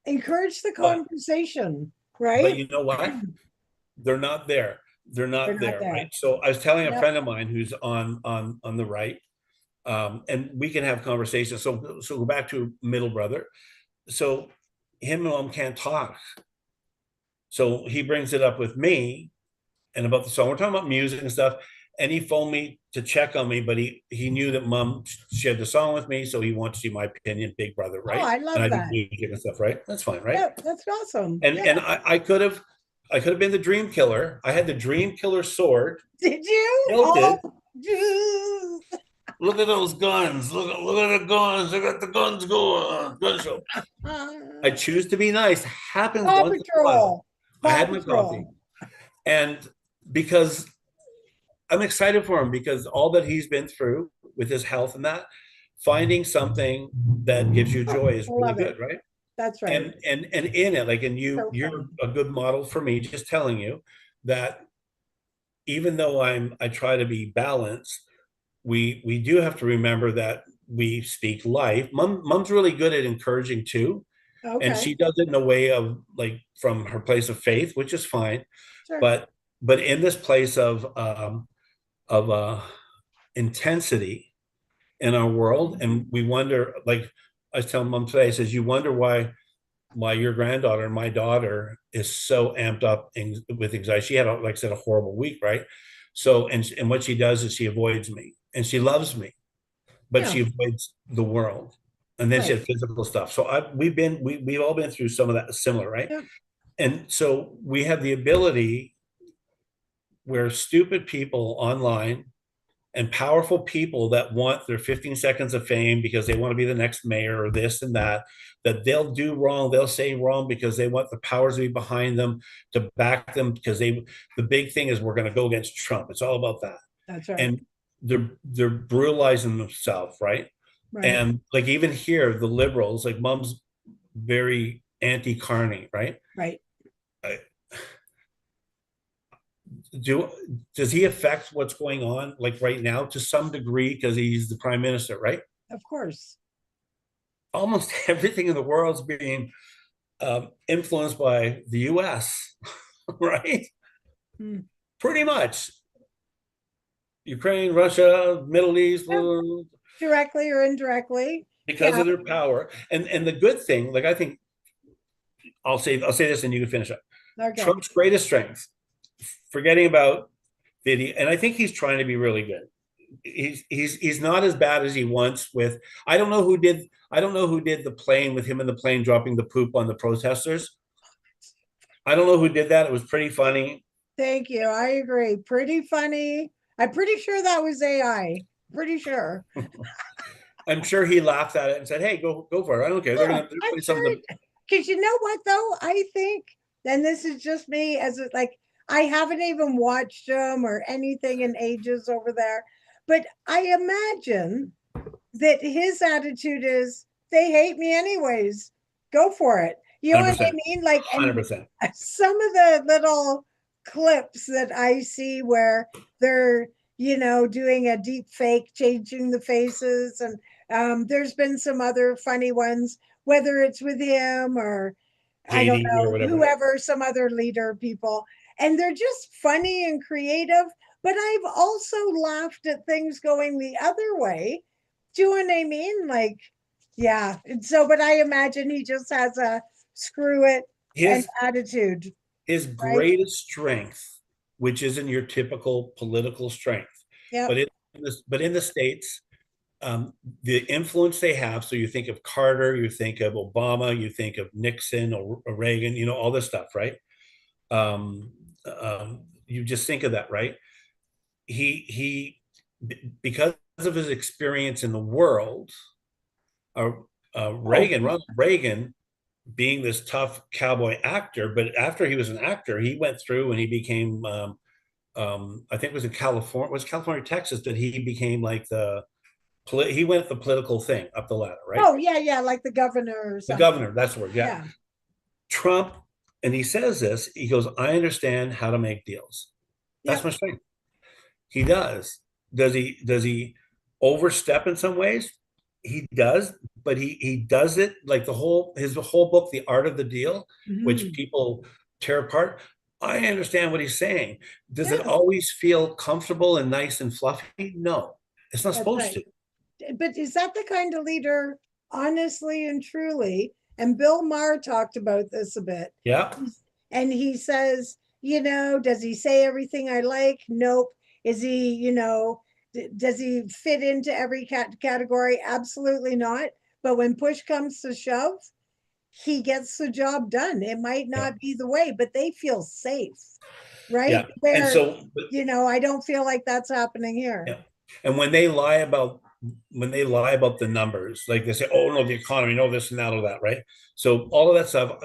encourage the but conversation, but right? you know what? They're not there. They're They're not not there, right? there. So I was telling a Yep. friend of mine who's on the right, and we can have conversations. So go back to middle brother. So him and mom can't talk. So he brings it up with me and about the song. We're talking about music and stuff. And he phoned me to check on me, but he knew that mom shared the song with me, so he wanted to see my opinion, big brother, Oh, right? I And love I do that. music and stuff, right? That's fine, right? Yep, that's awesome. And Yeah. I could have been the dream killer. I had the dream killer sword, Did you? Oh, tilted. geez. Look at those guns. Look at the guns. I got the guns going. Gun show. I choose to be nice. Happens Paw once in a while. Patrol. I Paw had my coffee. Patrol. And because I'm excited for him, because all that he's been through with his health and that, finding something that gives you joy is I really love it. good, right? That's right. And in it, like, and So you're funny. a good model for me, just telling you that even though I try to be balanced, we do have to remember that we speak life. Mom's really good at encouraging too, and Okay. she does it in a way of like from her place of faith, which is fine. Sure. But in this place of intensity in our world, and we wonder, like I was telling Mom today, I says, you wonder why your granddaughter and my daughter is so amped up with anxiety. She had, like I said, a horrible week, right? So, and what she does is she avoids me, and she loves me, but Yeah. she avoids the world. And then she Right. had physical stuff. So we've all been through some of that similar, right? Yeah. And so we have the ability where stupid people online and powerful people that want their 15 seconds of fame because they want to be the next mayor or this and that, that they'll do wrong, they'll say wrong because they want the powers to be behind them, to back them, because the big thing is we're going to go against Trump. It's all about that. That's right. And they're brutalizing themselves, right? Right. And like even here, the liberals, like Mom's very anti-Carney, right? Right. I, do does he affect what's going on like right now to some degree because he's the prime minister, right? Of course. Almost everything in the world's being influenced by the US, right? Hmm. Pretty much. Ukraine, Russia, Middle East, Yeah. Directly or indirectly. because Yeah. of their power. And the good thing, like I think I'll say this and you can finish up. Okay. Trump's greatest strength, forgetting about video, and I think he's trying to be really good. He's not as bad as he once with. I don't know who did the plane with him in the plane dropping the poop on the protesters. I don't know who did that. It was pretty funny. Thank you. I agree. Pretty funny. I'm pretty sure that was AI. Pretty sure. I'm sure he laughed at it and said, "Hey, go for it. I don't care. Yeah, They're I'm putting sure. something." Because you know what, though? I think, and this is just me as like, I haven't even watched them or anything in ages over there. But I imagine that his attitude is they hate me anyways. Go for it. You know Hundred what I percent. mean? Like, 100%. and some of the little clips that I see where they're, doing a deep fake, changing the faces. And there's been some other funny ones, whether it's with him or I don't JD or know, whatever. whoever, some other leader people. And they're just funny and creative. But I've also laughed at things going the other way. Do you know what I mean? Like, yeah. And so, but I imagine he just has a screw it and His attitude, his right? greatest strength, which isn't your typical political strength, Yep. but in the states, the influence they have. So you think of Carter, you think of Obama, you think of Nixon or Reagan, all this stuff, right? Um, you just think of that, right? He because of his experience in the world, uh, Oh, Ronald Reagan, being this tough cowboy actor, but after he was an actor, he went through and he became, I think it was in California, Texas, that he became like he went the political thing up the ladder, right? oh, yeah, yeah, like the governor or The something. governor, that's the word, yeah. Yeah. Trump, and he says this, he goes, I understand how to make deals. That's Yep. my strength. He does. Does he overstep in some ways? He does, but he does it like his whole book, The Art of the Deal, which Mhm. people tear apart. I understand what he's saying. Does it Yeah, always feel comfortable and nice and fluffy? No, it's not that's supposed right. to. But is that the kind of leader, honestly and truly? And Bill Maher talked about this a bit. Yeah. And he says, does he say everything I like? Nope. Is he, does he fit into every category? Absolutely not. But when push comes to shove, he gets the job done. It might Yeah. not be the way, but they feel safe, right? Yeah. And Where, so, I don't feel like that's happening here. yeah. And when they lie about when they lie about the numbers, like they say, oh no, the economy, no, this and that or that, right? So all of that stuff,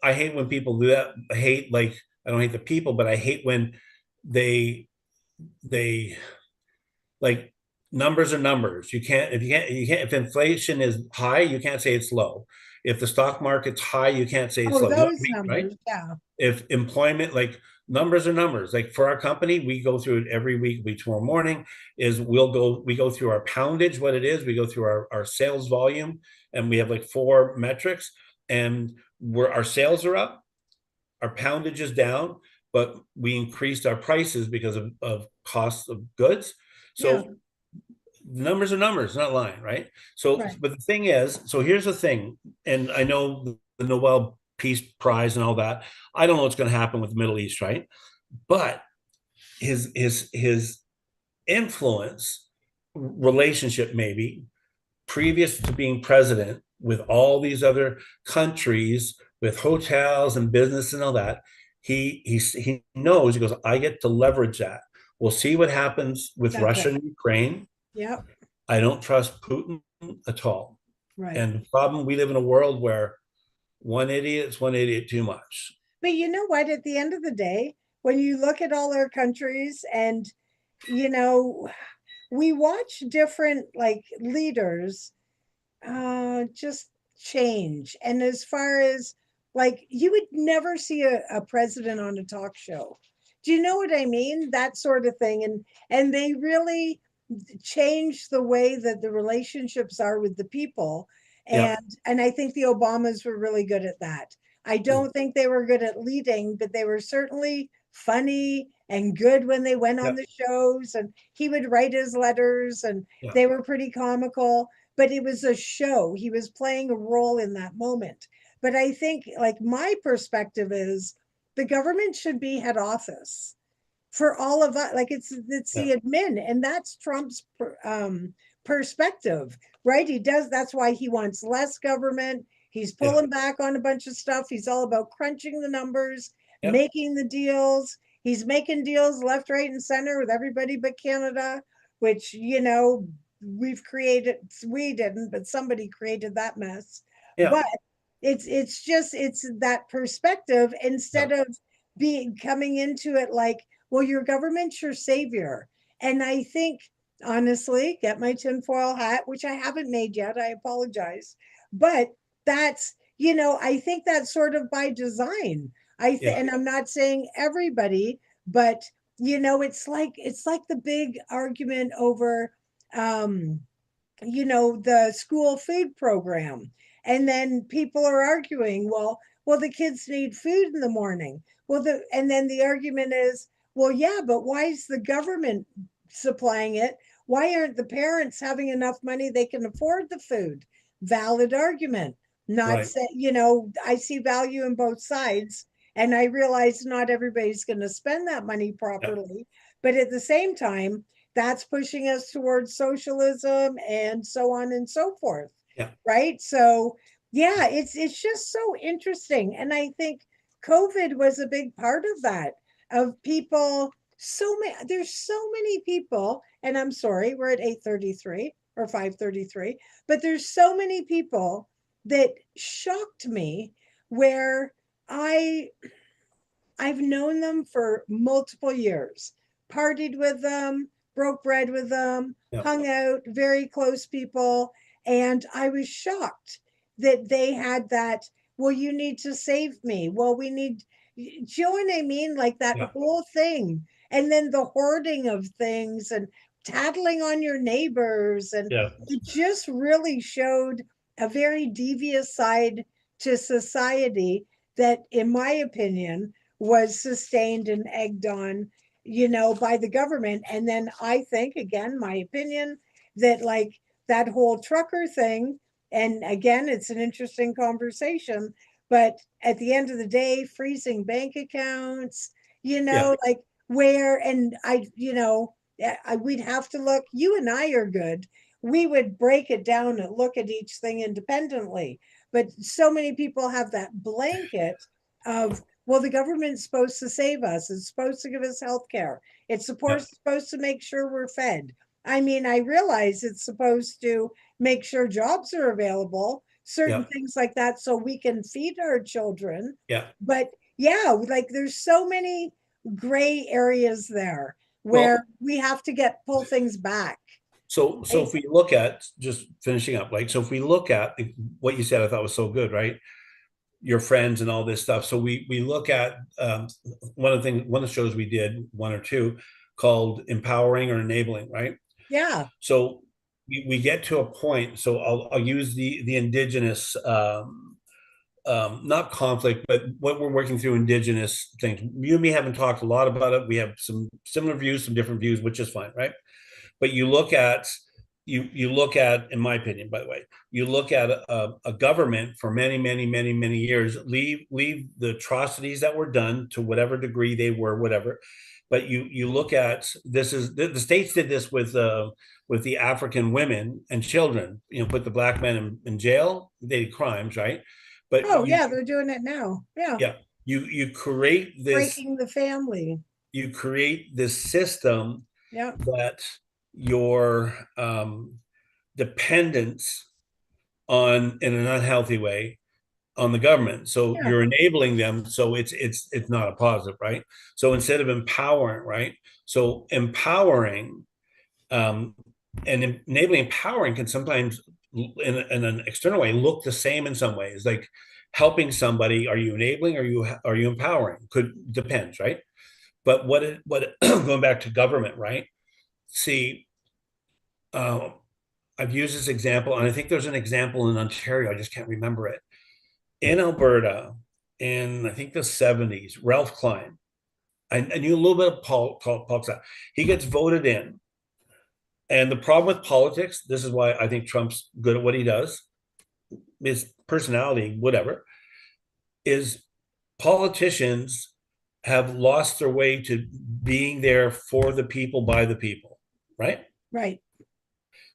I hate when people do that. I hate, like, I don't hate the people, but I hate when they they like, numbers are numbers. You can't if inflation is high, you can't say it's low. If the stock market's high, you can't say it's Oh, low. You know what I those mean, right? numbers, yeah, If employment, like, numbers are numbers. Like for our company, we go through it every week. We tomorrow morning is we go through our poundage, what it is. We go through our sales volume, and we have like four metrics, and where our sales are up, our poundage is down, but we increased our prices because of costs of goods. yeah, So numbers are numbers, not lying, right? So, right. but the thing is, so here's the thing, and I know the Nobel Peace Prize and all that. I don't know what's going to happen with the Middle East, right? But his influence, relationship, maybe previous to being president, with all these other countries, with hotels and business and all that, he knows, he goes, I get to leverage that. We'll see what happens with That's Russia it. and Ukraine. Yep, I don't trust Putin at all. right. And the problem, we live in a world where one idiot is one idiot too much. But you know what? At the end of the day, when you look at all our countries and, you know, we watch different like leaders just change. And as far as like, you would never see a president on a talk show. Do you know what I mean? That sort of thing. And they really change the way that the relationships are with the people. Yeah. And I think the Obamas were really good at that. I don't think they were good at leading, but they were certainly funny and good when they went on Yeah. the shows, and he would write his letters, and Yeah. they were pretty comical, but it was a show. He was playing a role in that moment. But I think, like, my perspective is the government should be head office for all of us. Like, it's Yeah. the admin, and that's Trump's perspective, right? He does. That's why he wants less government. He's Yeah. pulling back on a bunch of stuff. He's all about crunching the numbers, Yeah. making the deals. He's making deals left, right, and center with everybody but Canada, which, we've created. We didn't, but somebody created that mess. Yeah. But it's that perspective, Yeah. instead of being coming into it like, well, your government's your savior. And I think, honestly, get my tinfoil hat, which I haven't made yet. I apologize. But that's, I think that's sort of by design. Yeah. And I'm not saying everybody, but it's like the big argument over the school food program. And then people are arguing, well, the kids need food in the morning. And then the argument is, well, yeah, but why is the government supplying it? Why aren't the parents having enough money they can afford the food? Valid argument. Not Right. say, I see value in both sides, and I realize not everybody's going to spend that money Yeah. properly. But at the same time, that's pushing us towards socialism and so on and so forth, Yeah. right? So yeah, it's just so interesting. And I think COVID was a big part of that, of people. There's so many people, and I'm sorry, we're at 8:33 or 5:33, but there's so many people that shocked me, where I I've known them for multiple years, partied with them, broke bread with them, Yeah. hung out, very close people. And I was shocked that they had that. Well, you need to save me. Well, we need, do you know what I mean? Like that Yeah. whole thing. And then the hoarding of things and tattling on your neighbors. And Yeah. it just really showed a very devious side to society that, in my opinion, was sustained and egged on, by the government. And then I think, again, my opinion, that like that whole trucker thing, and again, it's an interesting conversation, but at the end of the day, freezing bank accounts, Yeah. like where, and we'd have to look, you and I are good. We would break it down and look at each thing independently. But so many people have that blanket of, well, the government's supposed to save us. It's supposed to give us health care. It's Yeah. supposed to make sure we're fed. I mean, I realize it's supposed to make sure jobs are available, certain Yeah, things like that, so we can feed our children. yeah. But yeah, like there's so many gray areas there Well, where we have to pull things back, so right? if we look at, just finishing up, like, so if we look at what you said, I thought was so good, right? Your friends and all this stuff. So we look at one of the shows we did, one or two, called Empowering or Enabling, right? Yeah, So we get to a point. So I'll use the indigenous, not conflict, but what we're working through, indigenous things. You and me haven't talked a lot about it. We have some similar views, some different views, which is fine, right? But you look at, in my opinion, by the way, you look at a government for many, many, many, many years, leave the atrocities that were done to whatever degree they were, whatever. But you look at, this is the states did this with the African women and children, put the black men in jail, they did crimes, right? But oh yeah, they're doing it now. Yeah, yeah, you create this, breaking the family. system Yeah, that your dependence on, in an unhealthy way, on the government. So yeah, you're enabling them. So it's not a positive, right? So instead of empowering, right? So empowering, um, and enabling, empowering can sometimes, in an external way, look the same in some ways. Like helping somebody, are you enabling? Are you empowering? Could depends, right? But what going back to government, right? See, uh, I've used this example, and I think there's an example in Ontario. I just can't remember it. In Alberta, in I think the 70s, Ralph Klein, I knew a little bit of politics. He gets voted in. And the problem with politics, this is why I think Trump's good at what he does, his personality, whatever, is politicians have lost their way to being there for the people, by the people, right? right.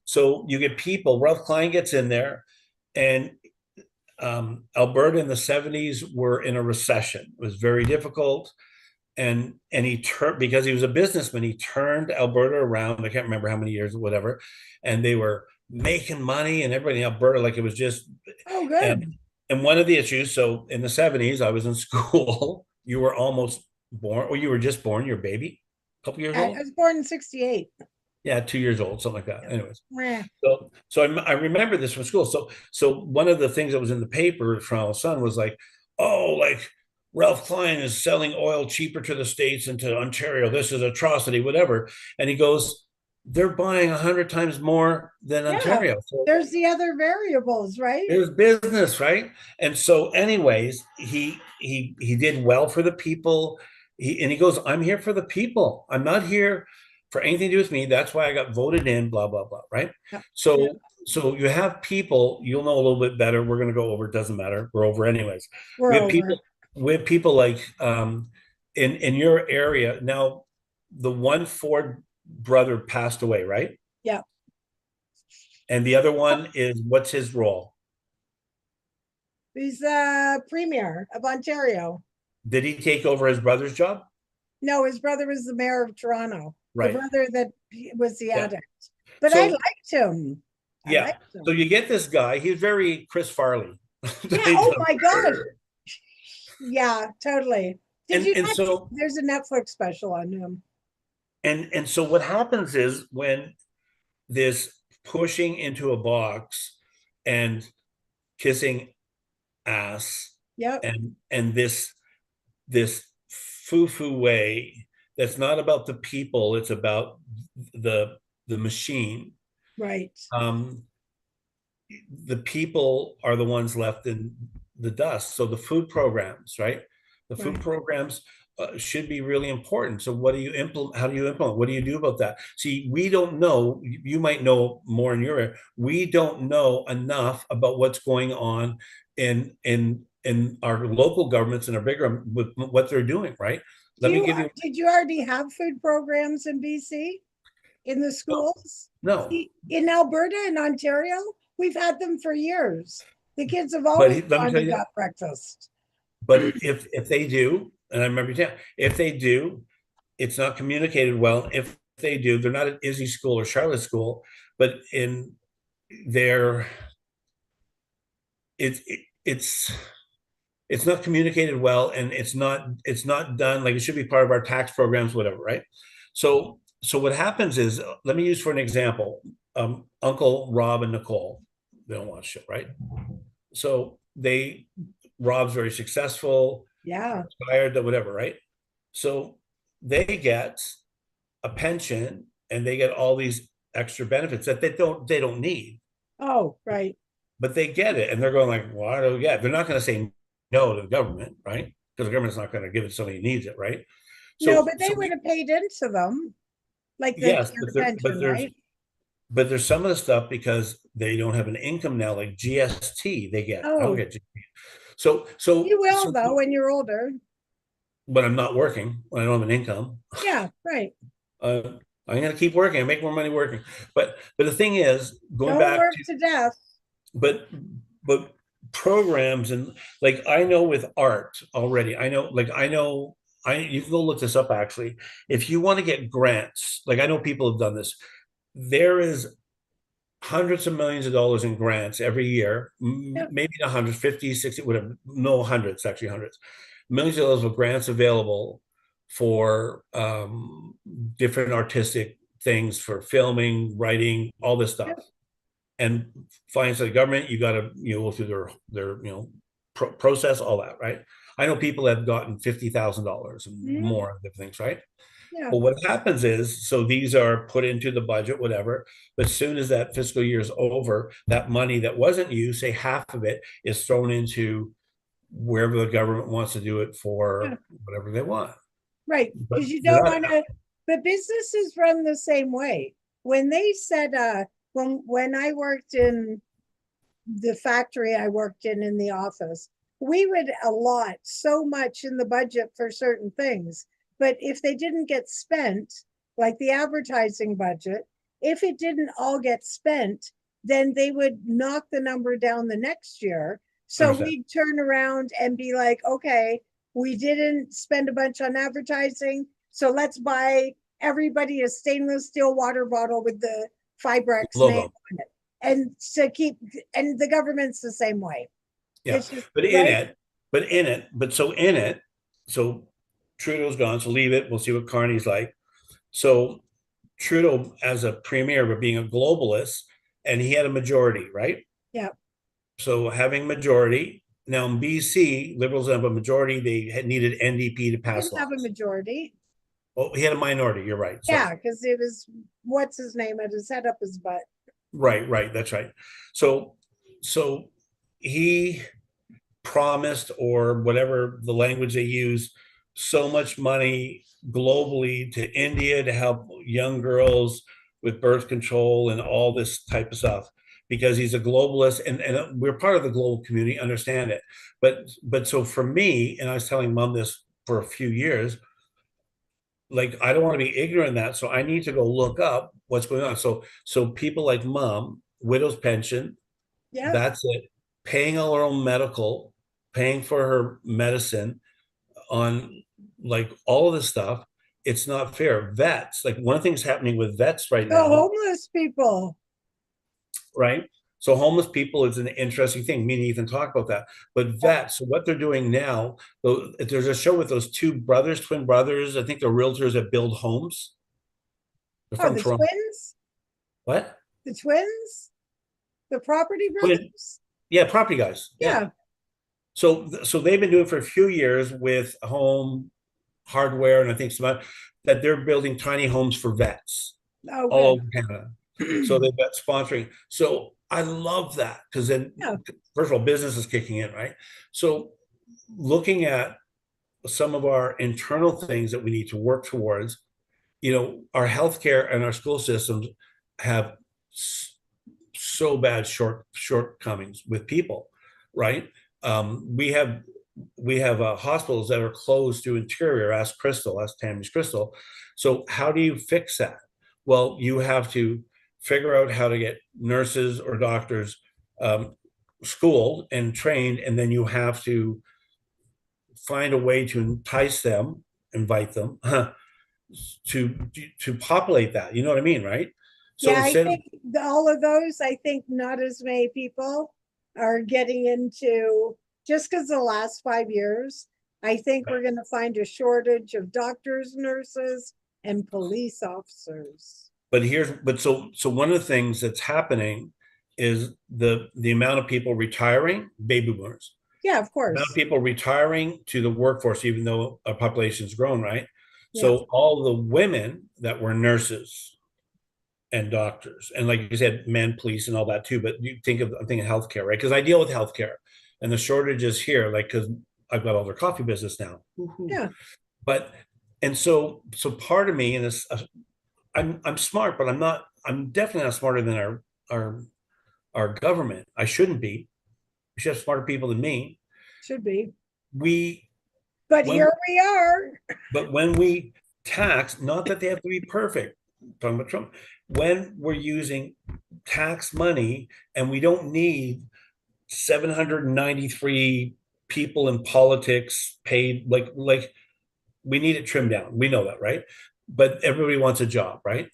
So you get people, Ralph Klein gets in there, and Alberta in the 70s were in a recession. It was very difficult. And he turned, because he was a businessman, he turned Alberta around. I can't remember how many years or whatever. And they were making money, and everybody in Alberta, like, it was just, Oh, and good. and one of the issues, so in the 70s, I was in school. You were almost born, or you were just born, your baby, a couple years I old. was born in 68. Yeah, 2 years old, something like that. Anyways, Meh. so I remember this from school. So one of the things that was in the paper from our son was like, oh, like Ralph Klein is selling oil cheaper to the States and to Ontario. This is atrocity, whatever. And he goes, they're buying 100 times more than Yeah, Ontario. So there's the other variables, right? there's business, right? And so, anyways, he did well for the people. And he goes, I'm here for the people. I'm not here for anything to do with me. That's why I got voted in, blah, blah, blah, right? Yeah, yeah, So you have people, you'll know a little bit better. We're gonna go over, it doesn't matter. We're over anyways. we're We have over. people, we have people like in your area. Now, the one Ford brother passed away, right? Yeah. And the other one is, what's his role? He's premier of Ontario. Did he take over his brother's job? No, his brother was the mayor of Toronto, the Right. brother that was the Yeah. addict. But I So liked him. I yeah. liked So him. you get this guy. He's very Chris Farley. Yeah. Oh my gosh. Yeah, totally. Did you And not? so There's a Netflix special on him. and so what happens is, when this pushing into a box and kissing ass, Yep. and this foo-foo way that's not about the people, it's about the machine. Right. um the people are the ones left in the dust. So the food programs, right? The food Right. programs should be really important. So what do you implement? How do you implement? What do you do about that? See, we don't know. You might know more in your area. We don't know enough about what's going on in our local governments and our bigger, with what they're doing, right? Do Let me you give you. did you already have food programs in BC in the No, schools? no. See, in Alberta and Ontario, we've had them for years. The kids have But always let me gone tell and you, got breakfast. but if they do, and I remember you telling, if they do, it's not communicated well. If they do, they're not at Izzy school or Charlotte school, but in their it's it's it's not communicated well, and it's not done like it should be part of our tax programs, whatever, right? So what happens is, let me use for an example, Uncle Rob and Nicole, they don't watch shit, right? So Rob's very successful, Yeah. retired, whatever, right? So they get a pension and they get all these extra benefits that they don't need, Oh, right. but they get it, and they're going like, why do we get it? They're not going to say no to the government, right? Because the government's not going to give it to somebody who needs it, right? No, So but they would have paid into them, like yes, the pension, right? but there's some of the stuff because they don't have an income now, like GST, they get. I don't Oh, get GST. So you will though when you're older. when I'm not working, when I don't have an income, Yeah, right. uh, I'm going to keep working. I make more money working. But the thing is, going Don't back work to to death. but programs, and like I know with art already, I you can go look this up actually. If you want to get grants, like I know people have done this, there is hundreds of millions of dollars in grants every year, Yep, maybe 150, 60, whatever, no, hundreds, actually hundreds, millions of dollars of grants available for different artistic things, for filming, writing, all this yep, stuff. And finance of the government, you got to go through their process, all that, right? I know people have gotten $50,000 and mhm, more of different things, right? yeah, Well, what happens is, so these are put into the budget, whatever, but as soon as that fiscal year is over, that money that wasn't used, say half of it, is thrown into wherever the government wants to do it yeah, for whatever they want. right. But Because you they're don't not. want to, but businesses run the same way. When they said, when I worked in the factory I worked in the office, we would allot so much in the budget for certain things. But if they didn't get spent, like the advertising budget, if it didn't all get spent, then they would knock the number down the next year. So Understand. we'd turn around and be like, okay, we didn't spend a bunch on advertising. So let's buy everybody a stainless steel water bottle with the Fibrex name Logo. on it. And to keep, and the government's the same way. Yeah. It's just, But in right? it, so Trudeau's gone, so leave it. We'll see what Carney's like. So Trudeau as a premier, but being a globalist, and he had a majority, right? Yeah. So having majority, now in BC, Liberals have a majority. They had needed NDP to He pass didn't have a laws. majority. Oh, he had a minority. You're right. Sorry. Yeah, because it was, what's his name, at his head up his butt. Right, right. That's right. So he promised, or whatever the language they use, so much money globally to India to help young girls with birth control and all this type of stuff, because he's a globalist, and we're part of the global community, understand it. But so for me, and I was telling mom this for a few years, like I don't want to be ignorant of that, so I need to go look up what's going on. So people like mom, widow's pension, Yeah. that's it, paying all her own medical, paying for her medicine, on like all of this stuff. It's not fair. Vets, like one of the things happening with vets right The now, homeless people. right? So homeless people is an interesting thing. Me and Ethan talk about that. But Yeah. vets, so what they're doing now, there's a show with those two brothers, twin brothers. I think they're realtors that build homes. They're Oh, from the Toronto. twins? What? The twins? The property Twin, brothers? yeah, property guys. Yeah. Yeah. So they've been doing for a few years with home hardware, and I think some that they're building tiny homes for vets Oh, all good. over Canada. So they've got sponsoring. So I love that, because then, Yeah. first of all, business is kicking in, right? So looking at some of our internal things that we need to work towards, our healthcare and our school systems have so bad shortcomings with people, right? We have hospitals that are closed to interior. Ask Tammy's Crystal. So how do you fix that? Well, you have to figure out how to get nurses or doctors schooled and trained, and then you have to find a way to entice them, invite them to populate that. You know what I mean, right? So Yeah, I instead of, think all of those, I think not as many people are getting into, just because the last 5 years, I think we're going to find a shortage of doctors, nurses, and police officers. but one of the things that's happening is the amount of people retiring, baby boomers, Yeah, of the amount of course. people retiring to the workforce, even though our population's grown, right? Yeah, So all the women that were nurses and doctors, and like you said, men, police, and all that too. But you think of, I'm thinking healthcare, right? Because I deal with healthcare, and the shortage is here, like because I've got all their coffee business now. Woo-hoo. yeah, But and so part of me, and this, I'm smart, but I'm not. I'm definitely not smarter than our our government. I shouldn't be. We should have smarter people than me. should be. We But when here we are. But when we tax, not that they have to be perfect, talking about Trump, when we're using tax money and we don't need 793 people in politics paid, like we need it trimmed down. We know that, right? But everybody wants a job, right?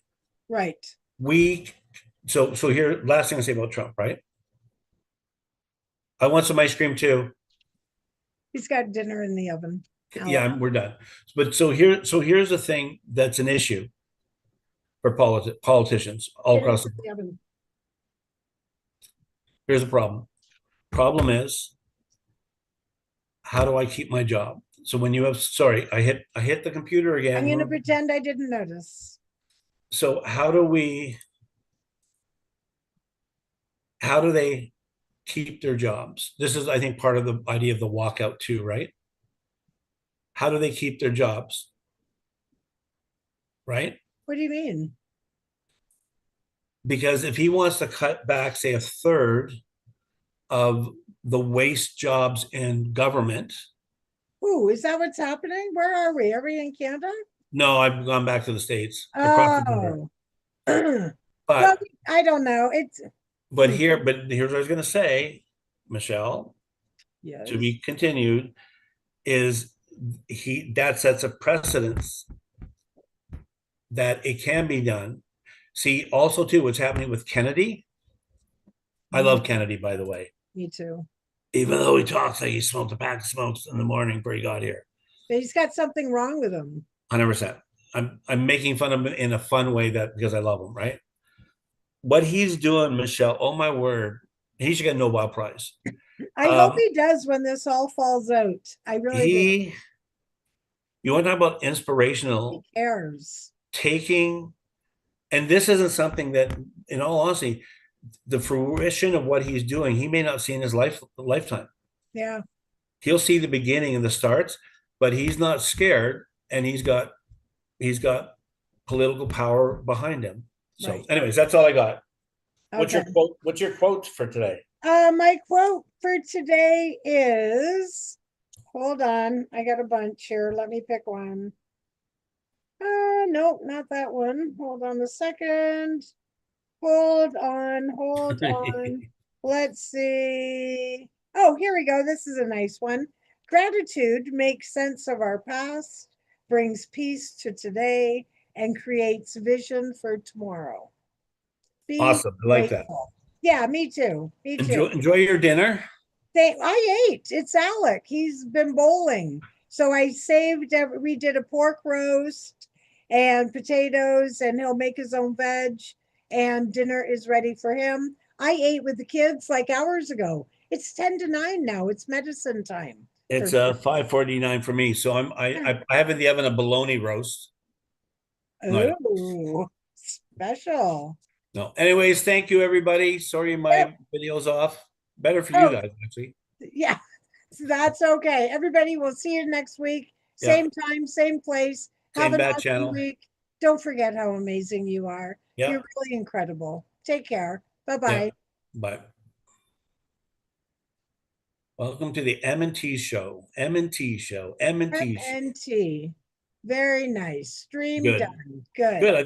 Right. We so here, last thing I say about Trump, right? I want some ice cream too. He's got dinner in the oven. Alex. Yeah, we're done. But so here's the thing that's an issue for politicians all Dinner's across the in board. the oven. Here's the problem. Problem is, how do I keep my job? So when you have, sorry, I hit the computer I'm going to again. pretend I didn't notice. So how do they keep their jobs? This is, I think, part of the idea of the walkout too, right? How do they keep their jobs? Right? What do you mean? Because if he wants to cut back, say, a third of the waste jobs in government. Ooh, is that what's happening? Where are we? Are we in Canada? No, I've gone back to the States across the border. Oh, well, But I don't know. It's hmm, but here's what I was going to say, Michelle, to yes. be continued, is he that sets a precedence that it can be done. See, also too, what's happening with Kennedy. I Mm, love Kennedy, by the way, me too. even though he talks like he smoked a pack of smokes in the morning before he got here. But he's got something wrong with him. 100%. I'm making fun of him in a fun way that because I love him, right? What he's doing, Michelle, oh my word, he should get a Nobel Prize. I hope Um, he does when this all falls out. I really do. he, you want to talk about He inspirational, cares. taking, and this isn't something that, in all honesty, the fruition of what he's doing, he may not see in his lifetime. Yeah. He'll see the beginning and the starts, but he's not scared, and he's got political power behind him. So, Right. anyways, that's all I got. What's Okay. your quote? What's your quote for today? My quote for today is, hold on, I got a bunch here. Let me pick one. Nope, not that one. Hold on a second. Hold on, hold on. Let's see. Oh, here we go. This is a nice one. Gratitude makes sense of our past, brings peace to today, and creates vision for tomorrow. Be Awesome. I like that. grateful. Yeah, me too. Me too. Enjoy your dinner. I ate. It's Alec. He's been bowling. So I saved, we did a pork roast and potatoes, and he'll make his own veg, and dinner is ready for him. I ate with the kids like hours ago. It's 10 to 9 now. It's medicine time for It's kids. 5:49 for me. So I have in the oven a bologna roast. No, Oh, special. no. Anyways, thank you everybody. Sorry Yep. my video's off. Better for you Oh, guys, actually. yeah. That's okay. Everybody, we'll see you next week. Yeah. Same time, same place. Have Same an bad awesome channel. week. Don't forget how amazing you are. Yeah. You're really incredible. Take care. Bye Yeah. bye. Bye. Welcome to the M&T show. M&T show. M&T show. MNT. Very nice. Stream Good. done. Good. Good.